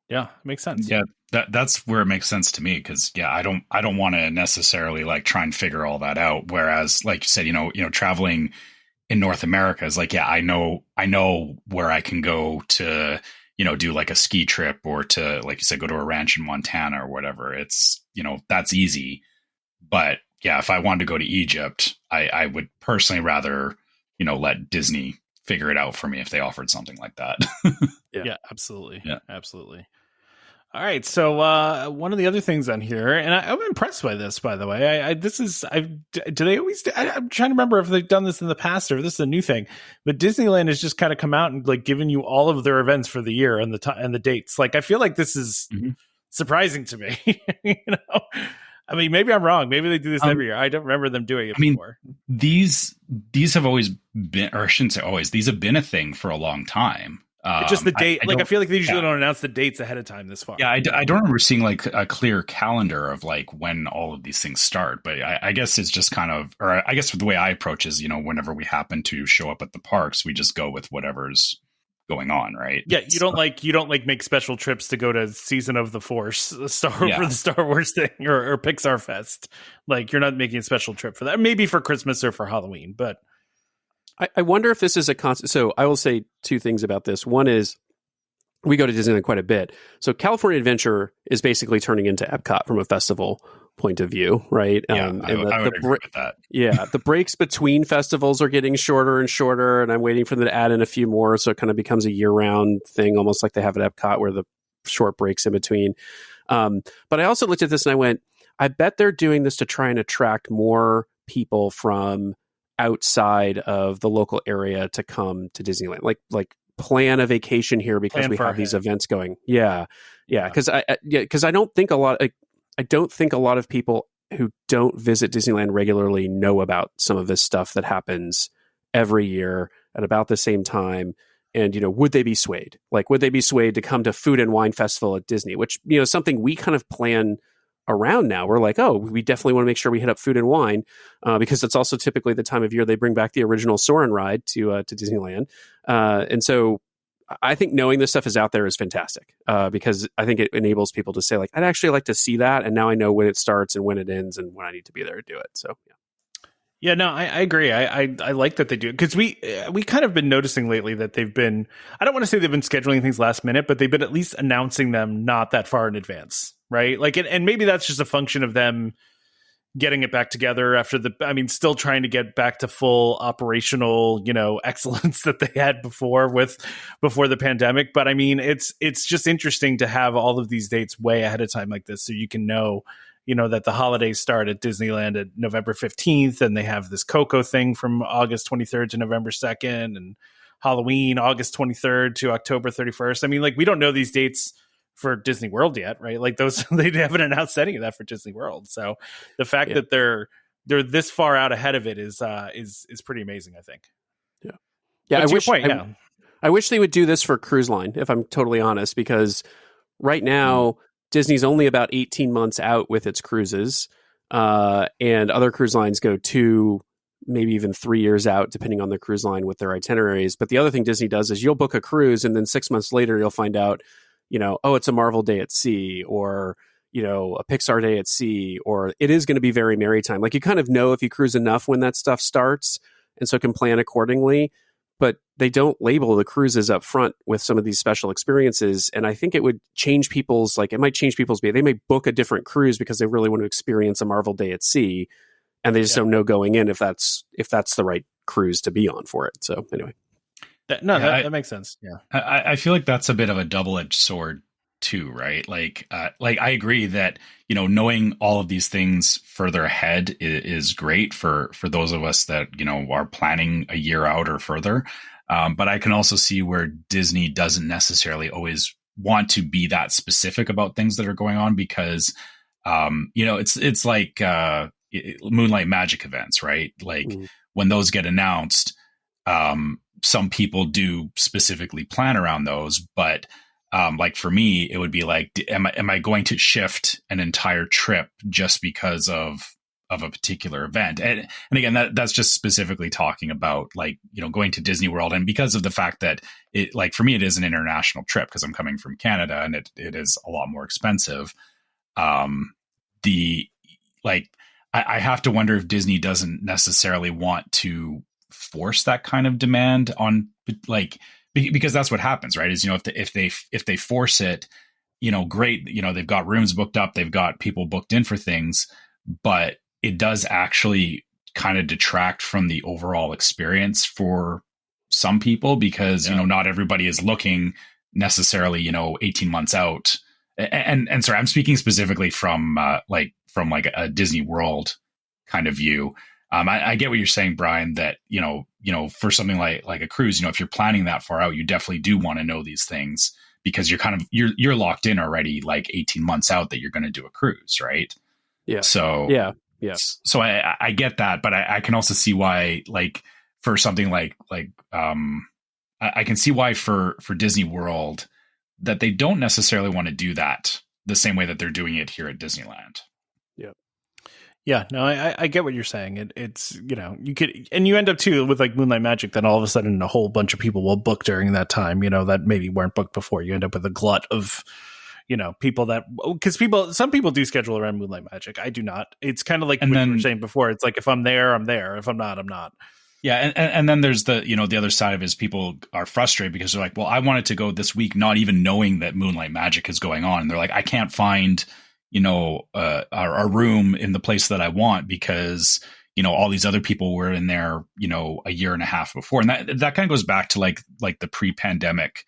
yeah, makes sense. Yeah, that's where it makes sense to me, because I don't want to necessarily like try and figure all that out. Whereas, like you said, traveling in North America is like, I know where I can go to, do like a ski trip, or to, like you said, go to a ranch in Montana or whatever. It's, that's easy. But yeah, if I wanted to go to Egypt, I would personally rather, let Disney figure it out for me if they offered something like that. Yeah, absolutely. Yeah, absolutely. All right. So one of the other things on here, and I'm impressed by this, by the way, do they always, I'm trying to remember if they've done this in the past or if this is a new thing, but Disneyland has just kind of come out and like given you all of their events for the year and the dates. Like, I feel like this is surprising to me, I mean, maybe I'm wrong. Maybe they do this every year. I don't remember them doing it before. These have always been, or I shouldn't say always, these have been a thing for a long time. Just the date. I feel like they usually don't announce the dates ahead of time this far. Yeah, I don't remember seeing like a clear calendar of like when all of these things start. But I guess it's just kind of, or I guess the way I approach is, whenever we happen to show up at the parks, we just go with whatever's going on, right? Yeah, you don't make special trips to go to Season of the Force for the Star Wars thing or Pixar Fest. Like, you're not making a special trip for that. Maybe for Christmas or for Halloween, but I wonder if this is a constant. So I will say two things about this. One is we go to Disneyland quite a bit. So California Adventure is basically turning into EPCOT from a festival point of view, right? Yeah, I would agree with that. Yeah, the breaks between festivals are getting shorter and shorter, and I'm waiting for them to add in a few more, so it kind of becomes a year-round thing, almost like they have at Epcot, where the short breaks in between. But I also looked at this and I went, I bet they're doing this to try and attract more people from outside of the local area to come to Disneyland, like plan a vacation here because we have these events going. Yeah, because I don't think a lot. I don't think a lot of people who don't visit Disneyland regularly know about some of this stuff that happens every year at about the same time. And, would they be swayed? Like, would they be swayed to come to Food and Wine Festival at Disney, which, something we kind of plan around now. We're like, oh, we definitely want to make sure we hit up Food and Wine because it's also typically the time of year they bring back the original Soarin' ride to Disneyland. And so I think knowing this stuff is out there is fantastic because I think it enables people to say, like, I'd actually like to see that. And now I know when it starts and when it ends and when I need to be there to do it. So, yeah. Yeah, no, I agree. I like that they do it because we kind of been noticing lately that they've been, I don't want to say they've been scheduling things last minute, but they've been at least announcing them not that far in advance, right? Like, and maybe that's just a function of them getting it back together after still trying to get back to full operational, excellence that they had before the pandemic. But I mean, it's just interesting to have all of these dates way ahead of time like this, so you can know that the holidays start at Disneyland at November 15th, and they have this Coco thing from August 23rd to November 2nd, and Halloween August 23rd to October 31st. I mean, like, we don't know these dates for Disney World yet, right? Like, those, they haven't announced any of that for Disney World. So the fact that they're this far out ahead of it is pretty amazing, I think. Yeah. Yeah. I wish they would do this for cruise line, if I'm totally honest, because right now, Disney's only about 18 months out with its cruises, and other cruise lines go 2, maybe even 3 years out, depending on the cruise line with their itineraries. But the other thing Disney does is you'll book a cruise, and then 6 months later, you'll find out, oh, it's a Marvel day at sea, or, a Pixar day at sea, or it is going to be very maritime. Like, you kind of know if you cruise enough when that stuff starts, and so can plan accordingly. But they don't label the cruises up front with some of these special experiences. And I think it would change people's, it might change people's behavior. They may book a different cruise because they really want to experience a Marvel day at sea. And they just don't know going in if that's the right cruise to be on for it. So anyway. That makes sense. Yeah. I feel like that's a bit of a double-edged sword too, right? Like I agree that, knowing all of these things further ahead is great for those of us that, are planning a year out or further. But I can also see where Disney doesn't necessarily always want to be that specific about things that are going on because, it's like Moonlight Magic events, right? Like when those get announced, some people do specifically plan around those, but like for me, it would be like, am I going to shift an entire trip just because of a particular event? And again, that's just specifically talking about going to Disney World. And because of the fact that for me, it is an international trip because I'm coming from Canada and it is a lot more expensive. I have to wonder if Disney doesn't necessarily want to force that kind of demand on because that's what happens, right? Is, if they force it, great, they've got rooms booked up, they've got people booked in for things, but it does actually kind of detract from the overall experience for some people because, not everybody is looking necessarily, 18 months out. And sorry, I'm speaking specifically from a Disney World kind of view. I get what you're saying, Brian, that, for something like a cruise, if you're planning that far out, you definitely do want to know these things because you're locked in already 18 months out that you're going to do a cruise, right? Yeah. So yeah. So I get that, but I can also see why, like, for something like I can see why for Disney World that they don't necessarily want to do that the same way that they're doing it here at Disneyland. Yeah, no, I get what you're saying. It's, you know, you could, and you end up too with like Moonlight Magic, then all of a sudden a whole bunch of people will book during that time, you know, that maybe weren't booked before. You end up with a glut of, you know, people that, because some people do schedule around Moonlight Magic. I do not. It's kind of like what you were saying before. It's like, if I'm there, I'm there. If I'm not, I'm not. Yeah, and then there's the, you know, the other side of it is people are frustrated because they're like, well, I wanted to go this week, not even knowing that Moonlight Magic is going on. And they're like, I can't find, you know, our room in the place that I want because, you know, all these other people were in there, you know, a year and a half before. And that kind of goes back to like the pre-pandemic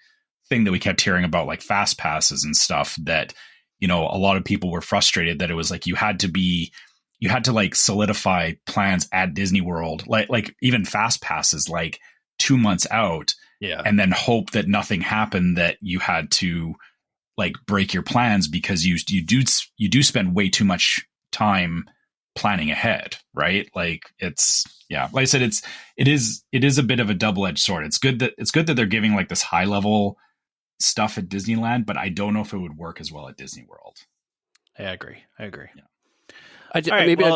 thing that we kept hearing about, like fast passes and stuff, that, you know, a lot of people were frustrated that it was like you had to like solidify plans at Disney World, like even fast passes, like 2 months out, and then hope that nothing happened, that you had to like break your plans because you do spend way too much time planning ahead, right? Like it's, like I said, it is a bit of a double-edged sword. It's good that they're giving like this high level stuff at Disneyland, but I don't know if it would work as well at Disney World. I agree. Yeah. I'd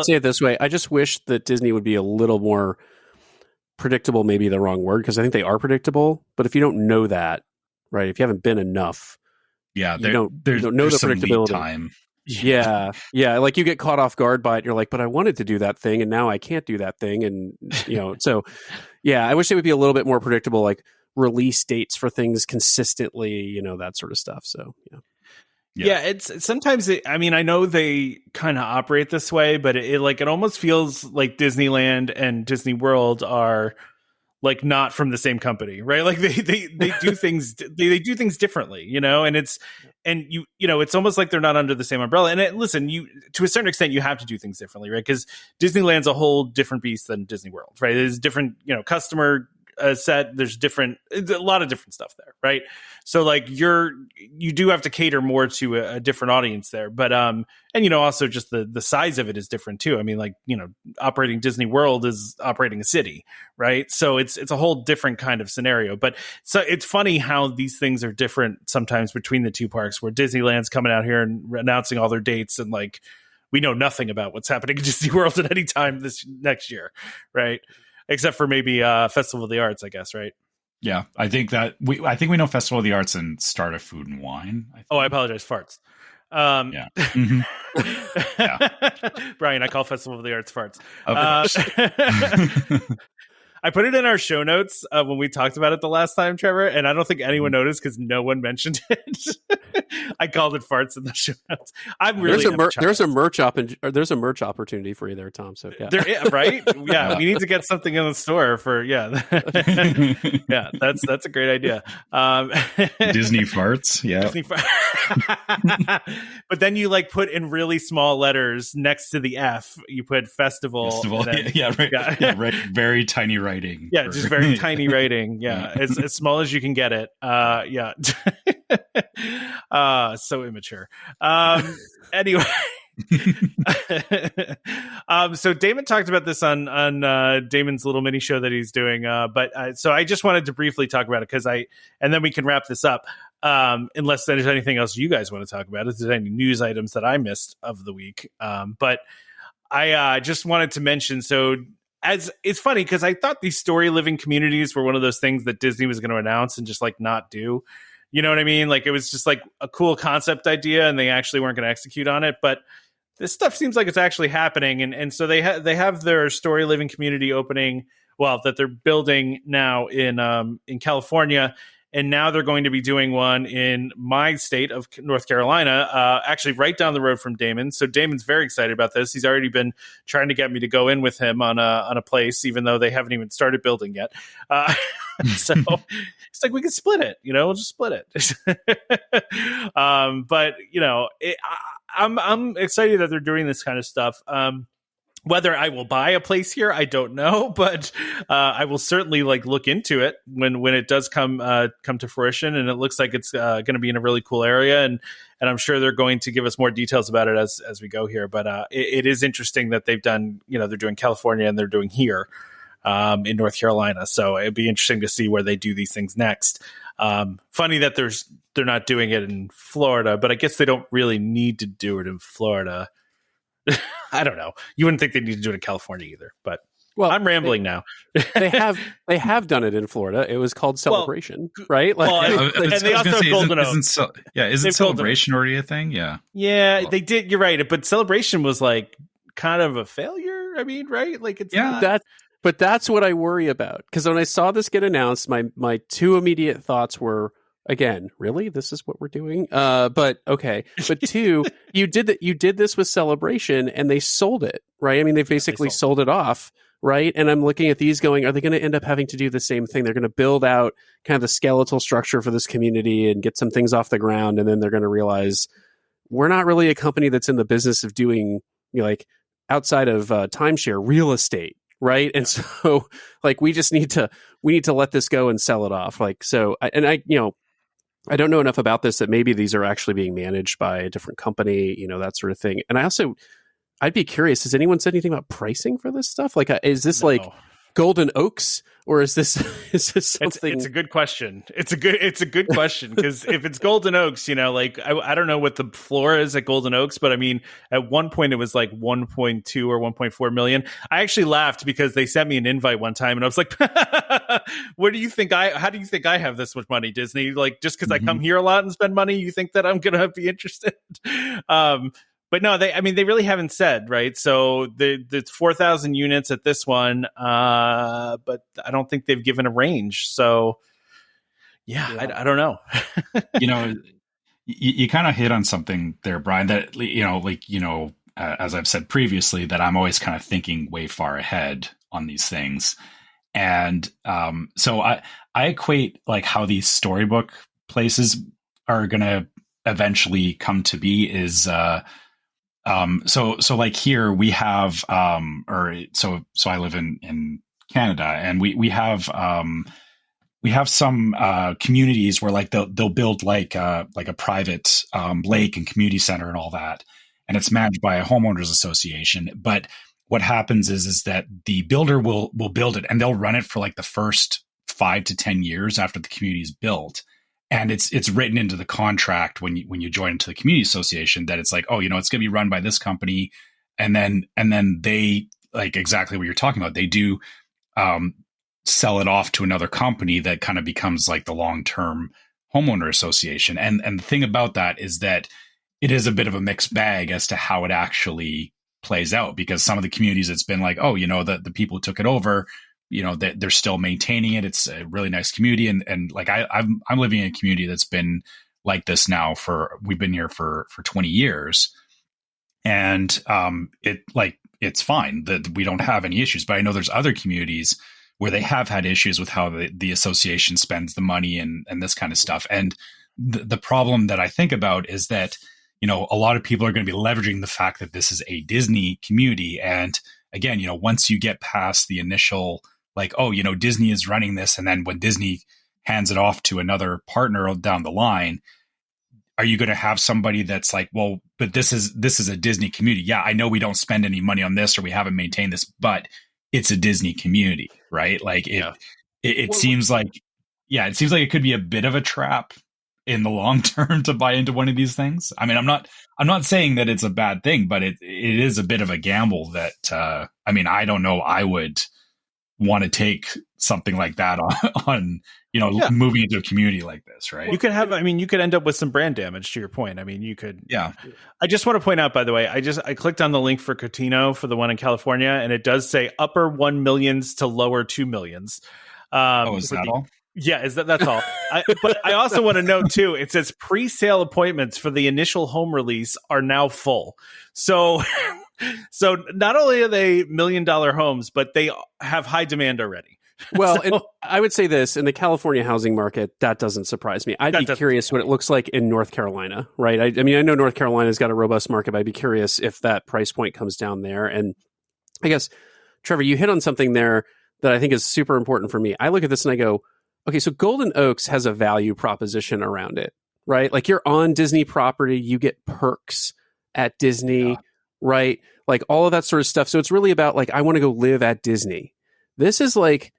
say it this way. I just wish that Disney would be a little more predictable, maybe the wrong word, because I think they are predictable. But if you don't know that, right, if you haven't been enough, you don't know the predictability. Time. Yeah. Like you get caught off guard by it. You're like, but I wanted to do that thing, and now I can't do that thing. And, you know, so yeah, I wish it would be a little bit more predictable, like release dates for things consistently, you know, that sort of stuff. So, Yeah, it's sometimes. I mean, I know they kind of operate this way, but it almost feels like Disneyland and Disney World are like not from the same company, right? Like they do things they do things differently, you know. And it's almost like they're not under the same umbrella. And listen, you to a certain extent you have to do things differently, right? Because Disneyland's a whole different beast than Disney World, right? There's different, you know, customer set, there's a lot of different stuff there, right? So like you do have to cater more to a different audience there, but and you know, also just the size of it is different too. I mean, like, you know, operating Disney World is operating a city, right? So it's a whole different kind of scenario. But so it's funny how these things are different sometimes between the two parks, where Disneyland's coming out here and announcing all their dates, and like we know nothing about what's happening in Disney World at any time this next year, right? Except for maybe Festival of the Arts, I guess, right? Yeah, I think we know Festival of the Arts and Start of Food and Wine. I apologize, farts. Yeah. Mm-hmm. Yeah. Brian, I call Festival of the Arts farts. I put it in our show notes when we talked about it the last time, Trevor, and I don't think anyone noticed because no one mentioned it. I called it farts in the show notes. I'm really there's a merch opportunity for you there, Tom. So yeah, right? Yeah, we need to get something in the store for yeah. That's a great idea. Disney farts, yeah. Disney but then you like put in really small letters next to the F. You put festival. Then, right. Very tiny writing. Yeah, just very tiny writing. Yeah, as small as you can get it. Yeah. So immature. Anyway. So Damon talked about this on Damon's little mini show that he's doing. But so I just wanted to briefly talk about it and then we can wrap this up. Unless there's anything else you guys want to talk about, if there's any news items that I missed of the week. But I just wanted to mention, so as it's funny because I thought these Storyliving communities were one of those things that Disney was going to announce and just like not do. You know what I mean? Like it was just like a cool concept idea and they actually weren't going to execute on it. But this stuff seems like it's actually happening. And so they have their Storyliving community opening, that they're building now in California. And now they're going to be doing one in my state of North Carolina, actually right down the road from Damon. So Damon's very excited about this. He's already been trying to get me to go in with him on a place, even though they haven't even started building yet. So it's like we can split it, you know, we'll just split it. But you know, I'm excited that they're doing this kind of stuff. Whether I will buy a place here, I don't know, but I will certainly look into it when it does come to fruition. And it looks like it's going to be in a really cool area, and I'm sure they're going to give us more details about it as we go here. But it is interesting that they've done, they're doing California and they're doing here in North Carolina. So it'd be interesting to see where they do these things next. Funny that they're not doing it in Florida, but I guess they don't really need to do it in Florida. I don't know. You wouldn't think they need to do it in California either, but I'm rambling now. they have done it in Florida. It was called Celebration, right? And they also have Golden Oak. Isn't Celebration already a thing? Yeah, they did. You're right, but Celebration was kind of a failure. I mean, right? It's not. But that's what I worry about, because when I saw this get announced, my two immediate thoughts were, again, really, this is what we're doing? But okay. But two, you did this with Celebration, and they sold it, right? I mean, they basically sold it off, right? And I'm looking at these going, are they going to end up having to do the same thing? They're going to build out kind of the skeletal structure for this community and get some things off the ground, and then they're going to realize we're not really a company that's in the business of doing outside of timeshare real estate. Right. And so we just need to let this go and sell it off. I don't know enough about this that maybe these are actually being managed by a different company, that sort of thing. And I'd be curious, has anyone said anything about pricing for this stuff? Is this Golden Oaks, or is this something? It's a good question. It's a good question, because if it's Golden Oaks, I don't know what the floor is at Golden Oaks, but I mean, at one point it was 1.2 or 1.4 million. I actually laughed because they sent me an invite one time, and I was like, how do you think I have this much money, Disney? Just because I come here a lot and spend money, you think that I'm gonna be interested? But no, they really haven't said, right? So the 4,000 units at this one, but I don't think they've given a range. So I don't know. You kind of hit on something there, Brian, that, as I've said previously, that I'm always kind of thinking way far ahead on these things. And so I equate how these storybook places are going to eventually come to be is, so here we have, so I live in Canada, and we have some communities where they'll build a private lake and community center and all that, and it's managed by a homeowners association. But what happens is that the builder will build it, and they'll run it for the first 5 to 10 years after the community is built. And it's written into the contract when you join into the community association that it's it's going to be run by this company, and then they, exactly what you're talking about, they do sell it off to another company that kind of becomes the long-term homeowner association. And the thing about that is that it is a bit of a mixed bag as to how it actually plays out, because some of the communities, it's been the people who took it over, they're still maintaining it. It's a really nice community. And I'm living in a community that's been like this now we've been here for 20 years. And it's fine that we don't have any issues, but I know there's other communities where they have had issues with how the association spends the money and this kind of stuff. And the problem that I think about is that, a lot of people are going to be leveraging the fact that this is a Disney community. And again, once you get past the initial, Disney is running this, and then when Disney hands it off to another partner down the line, are you going to have somebody that's well, but this is a Disney community. Yeah, I know we don't spend any money on this, or we haven't maintained this, but it's a Disney community, right? It seems it could be a bit of a trap in the long term to buy into one of these things. I mean, I'm not saying that it's a bad thing, but it is a bit of a gamble that, I don't know, I would want to take something like that on moving into a community like this, right? You could end up with some brand damage, to your point. You could. Yeah. I just want to point out, by the way, I clicked on the link for Cotino for the one in California, and it does say upper 1 millions to lower 2 millions. Is that all? Yeah, that's all. But I also want to note too, it says pre-sale appointments for the initial home release are now full. So not only are they $1 million homes, but they have high demand already. Well, and I would say this, in the California housing market, that doesn't surprise me. I'd be curious what it looks like in North Carolina, right? I know North Carolina's got a robust market, but I'd be curious if that price point comes down there. And I guess, Trevor, you hit on something there that I think is super important for me. I look at this and I go, okay, so Golden Oaks has a value proposition around it, right? Like you're on Disney property, you get perks at Disney, right? Like all of that sort of stuff. So it's really about like, I want to go live at Disney. This is like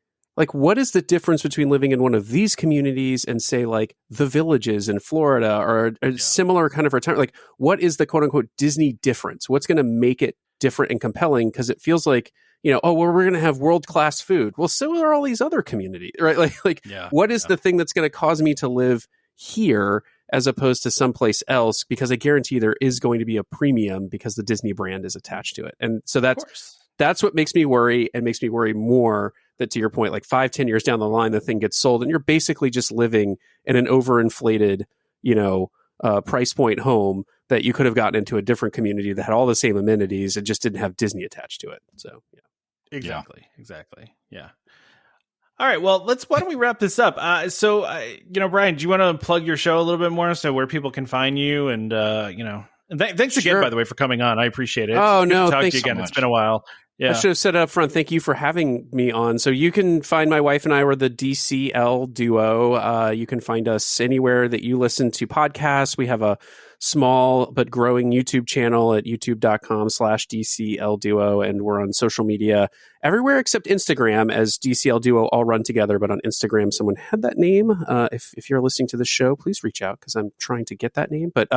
what is the difference between living in one of these communities and say like the Villages in Florida or a similar kind of retirement? Like what is the quote unquote Disney difference? What's going to make it different and compelling? Because it feels like, we're going to have world-class food. Well, so are all these other communities, right? What is the thing that's going to cause me to live here as opposed to someplace else? Because I guarantee there is going to be a premium because the Disney brand is attached to it. And so that's what makes me worry, and makes me worry more that, to your point, like 5-10 years down the line, the thing gets sold and you're basically just living in an overinflated, price point home that you could have gotten into a different community that had all the same amenities and just didn't have Disney attached to it. So, yeah. Exactly. Yeah. All right. Well, why don't we wrap this up? So, Brian, do you want to plug your show a little bit more, so where people can find you? And, thanks again, by the way, for coming on. I appreciate it. Oh, no. Talk to you again. So it's been a while. Yeah. I should have said it up front. Thank you for having me on. So you can find my wife and I were the DCL Duo. You can find us anywhere that you listen to podcasts. We have a small but growing YouTube channel at youtube.com/DCL Duo. And we're on social media everywhere except Instagram as DCL Duo, all run together. But on Instagram, someone had that name. If you're listening to the show, please reach out because I'm trying to get that name. But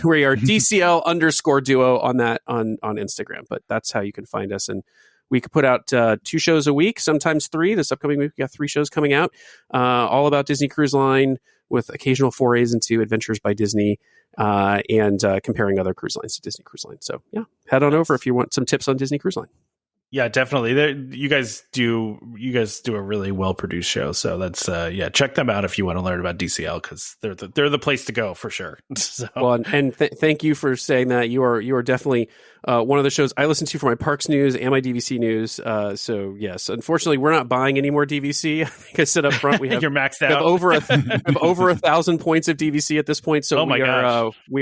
we are DCL_Duo on Instagram. But that's how you can find us. And we could put out 2 shows a week, sometimes 3. This upcoming week, we got 3 shows coming out, all about Disney Cruise Line with occasional forays into Adventures by Disney and comparing other cruise lines to Disney Cruise Line. So, yeah, head on over if you want some tips on Disney Cruise Line. Yeah, definitely. You guys do a really well produced show. So that's check them out if you want to learn about DCL, because they're the place to go for sure. So. Well, and thank you for saying that. You are definitely one of the shows I listen to for my parks news and my DVC news. So yes, unfortunately, we're not buying any more DVC. I think I said up front we have you're maxed out. over 1,000 points of DVC at this point. So we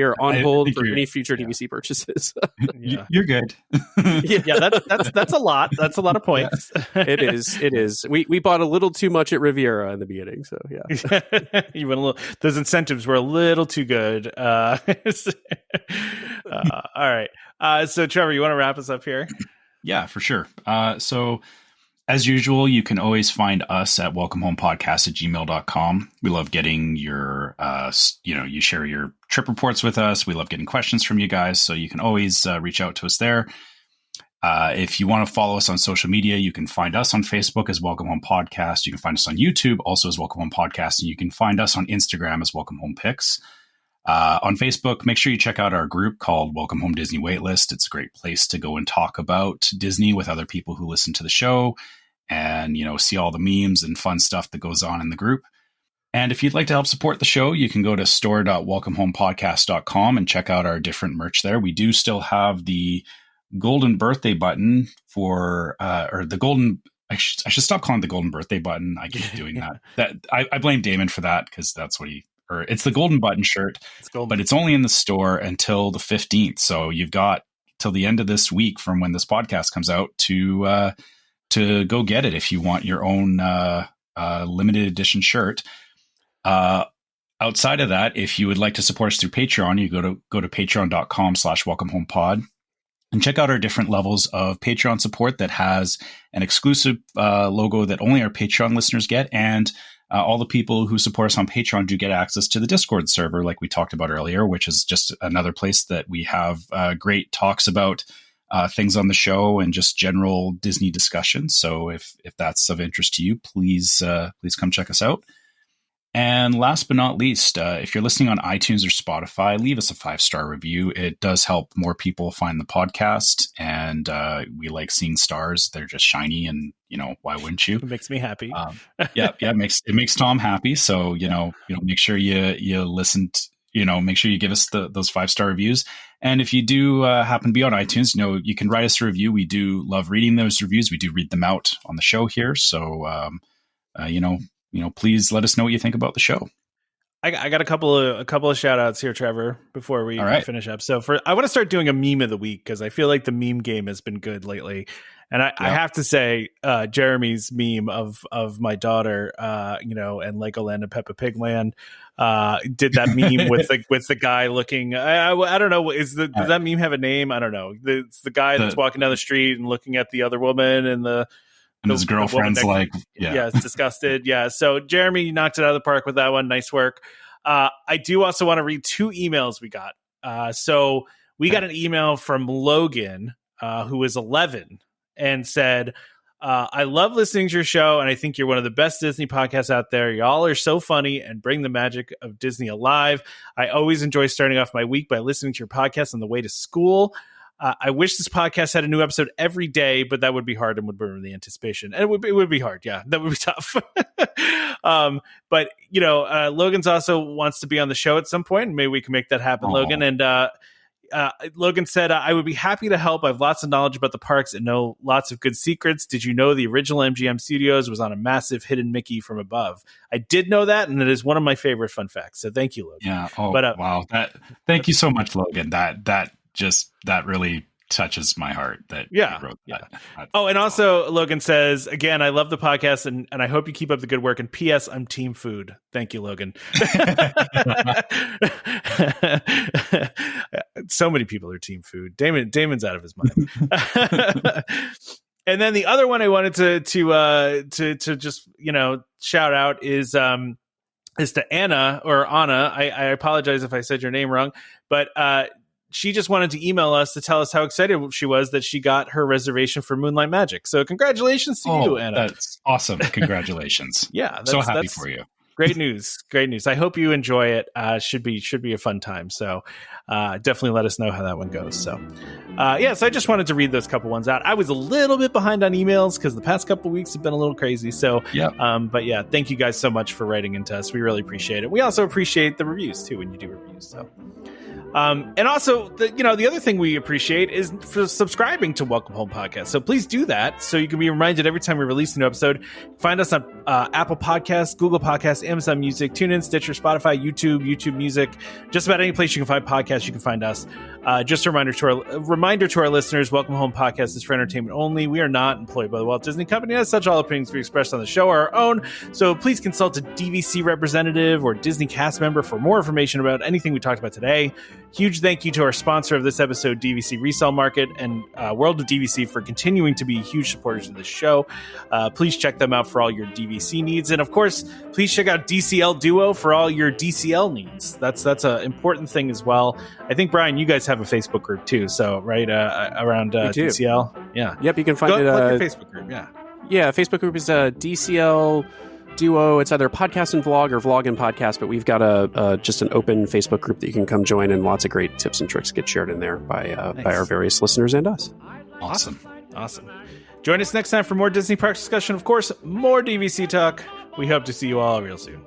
are on hold for any future DVC purchases. You're good. That's a lot. That's a lot of points. It is. We bought a little too much at Riviera in the beginning. So yeah, you went a little. Those incentives were a little too good. All right. So Trevor, you want to wrap us up here? Yeah, for sure. So as usual, you can always find us at welcomehomepodcast@gmail.com. We love getting your, you share your trip reports with us. We love getting questions from you guys. So you can always reach out to us there. If you want to follow us on social media, you can find us on Facebook as Welcome Home Podcast. You can find us on YouTube also as Welcome Home Podcast. And you can find us on Instagram as Welcome Home Pics. On Facebook, make sure you check out our group called Welcome Home Disney Waitlist. It's a great place to go and talk about Disney with other people who listen to the show and, see all the memes and fun stuff that goes on in the group. And if you'd like to help support the show, you can go to store.welcomehomepodcast.com and check out our different merch there. We do still have the golden birthday button or the golden, I should stop calling it the golden birthday button. I keep doing that. I blame Damon for that because that's what it's the golden button shirt, but it's only in the store until the 15th. So you've got till the end of this week from when this podcast comes out to go get it if you want your own limited edition shirt. Outside of that, if you would like to support us through Patreon, you go to patreon.com/welcomehomepod and check out our different levels of Patreon support that has an exclusive logo that only our Patreon listeners get. And all the people who support us on Patreon do get access to the Discord server, like we talked about earlier, which is just another place that we have great talks about things on the show and just general Disney discussion. So if that's of interest to you, please come check us out. And last but not least, if you're listening on iTunes or Spotify, leave us a 5-star review. It does help more people find the podcast, and we like seeing stars. They're just shiny, and why wouldn't you? It makes me happy. It makes Tom happy. So make sure you listen. Make sure you give us those 5-star reviews. And if you do happen to be on iTunes, you can write us a review. We do love reading those reviews. We do read them out on the show here. So please let us know what you think about the show. I got a couple of shout outs here, Trevor, before we finish up. So I want to start doing a meme of the week because I feel like the meme game has been good lately. And I have to say, Jeremy's meme of my daughter, and Legoland and Peppa Pig Land, did that meme with the guy looking. I don't know. Does that meme have a name? I don't know. It's the guy that's walking down the street and looking at the other woman and his girlfriend's it's disgusted. Yeah. So Jeremy knocked it out of the park with that one. Nice work. I do also want to read 2 emails we got. So we got an email from Logan, who is 11. And said, I love listening to your show, and I think you're one of the best Disney podcasts out there. Y'all are so funny and bring the magic of Disney alive. I always enjoy starting off my week by listening to your podcast on the way to school. I wish this podcast had a new episode every day, but that would be hard and would burn the anticipation. And it would be hard. Yeah, that would be tough. But, Logan's also wants to be on the show at some point. Maybe we can make that happen, Logan. And Logan said, I would be happy to help. I have lots of knowledge about the parks and know lots of good secrets. Did you know the original MGM Studios was on a massive hidden Mickey from above? I did know that, and it is one of my favorite fun facts. So thank you, Logan. Yeah. Oh, wow. Thank you so much, Logan. That really touches my heart that you wrote that. Oh, and also Logan says, again, I love the podcast and I hope you keep up the good work. And P.S. I'm team food. Thank you, Logan. So many people are team food. Damon's out of his mind. And then the other one I wanted to just, shout out is to Anna or Anna. I apologize if I said your name wrong, but, she just wanted to email us to tell us how excited she was that she got her reservation for Moonlight Magic. So congratulations to you, Anna. That's awesome. Congratulations. Yeah. So happy for you. Great news. Great news. I hope you enjoy it. Should be a fun time. So definitely let us know how that one goes. So so I just wanted to read those couple ones out. I was a little bit behind on emails because the past couple weeks have been a little crazy. So thank you guys so much for writing into us. We really appreciate it. We also appreciate the reviews too when you do reviews. So and also, the other thing we appreciate is for subscribing to Welcome Home Podcast. So please do that so you can be reminded every time we release a new episode. Find us on Apple Podcasts, Google Podcasts, Amazon Music, TuneIn, Stitcher, Spotify, YouTube Music. Just about any place you can find podcasts, you can find us. Just a reminder to our listeners, Welcome Home Podcast is for entertainment only. We are not employed by the Walt Disney Company. As such, all opinions we express on the show are our own. So please consult a DVC representative or Disney cast member for more information about anything we talked about today. Huge thank you to our sponsor of this episode, DVC Resale Market and World of DVC, for continuing to be huge supporters of this show. Please check them out for all your DVC needs. And of course, please check out DCL Duo for all your DCL needs. That's an important thing as well. I think, Brian, you guys have a Facebook group too. So, right, around DCL? Yeah. Yep, you can find it. Your Facebook group, yeah. Yeah, Facebook group is DCL Duo. It's either podcast and vlog or vlog and podcast, but we've got just an open Facebook group that you can come join, and lots of great tips and tricks get shared in there by our various listeners and us. Awesome. Join us next time for more Disney Parks discussion. Of course, more DVC talk. We hope to see you all real soon.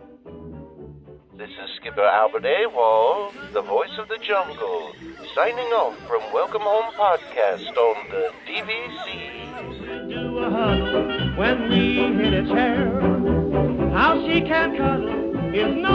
This is Skipper Albert Awol, the voice of the jungle, signing off from Welcome Home Podcast on the DVC. Do a huddle when we hit a chair. How she can cuddle is no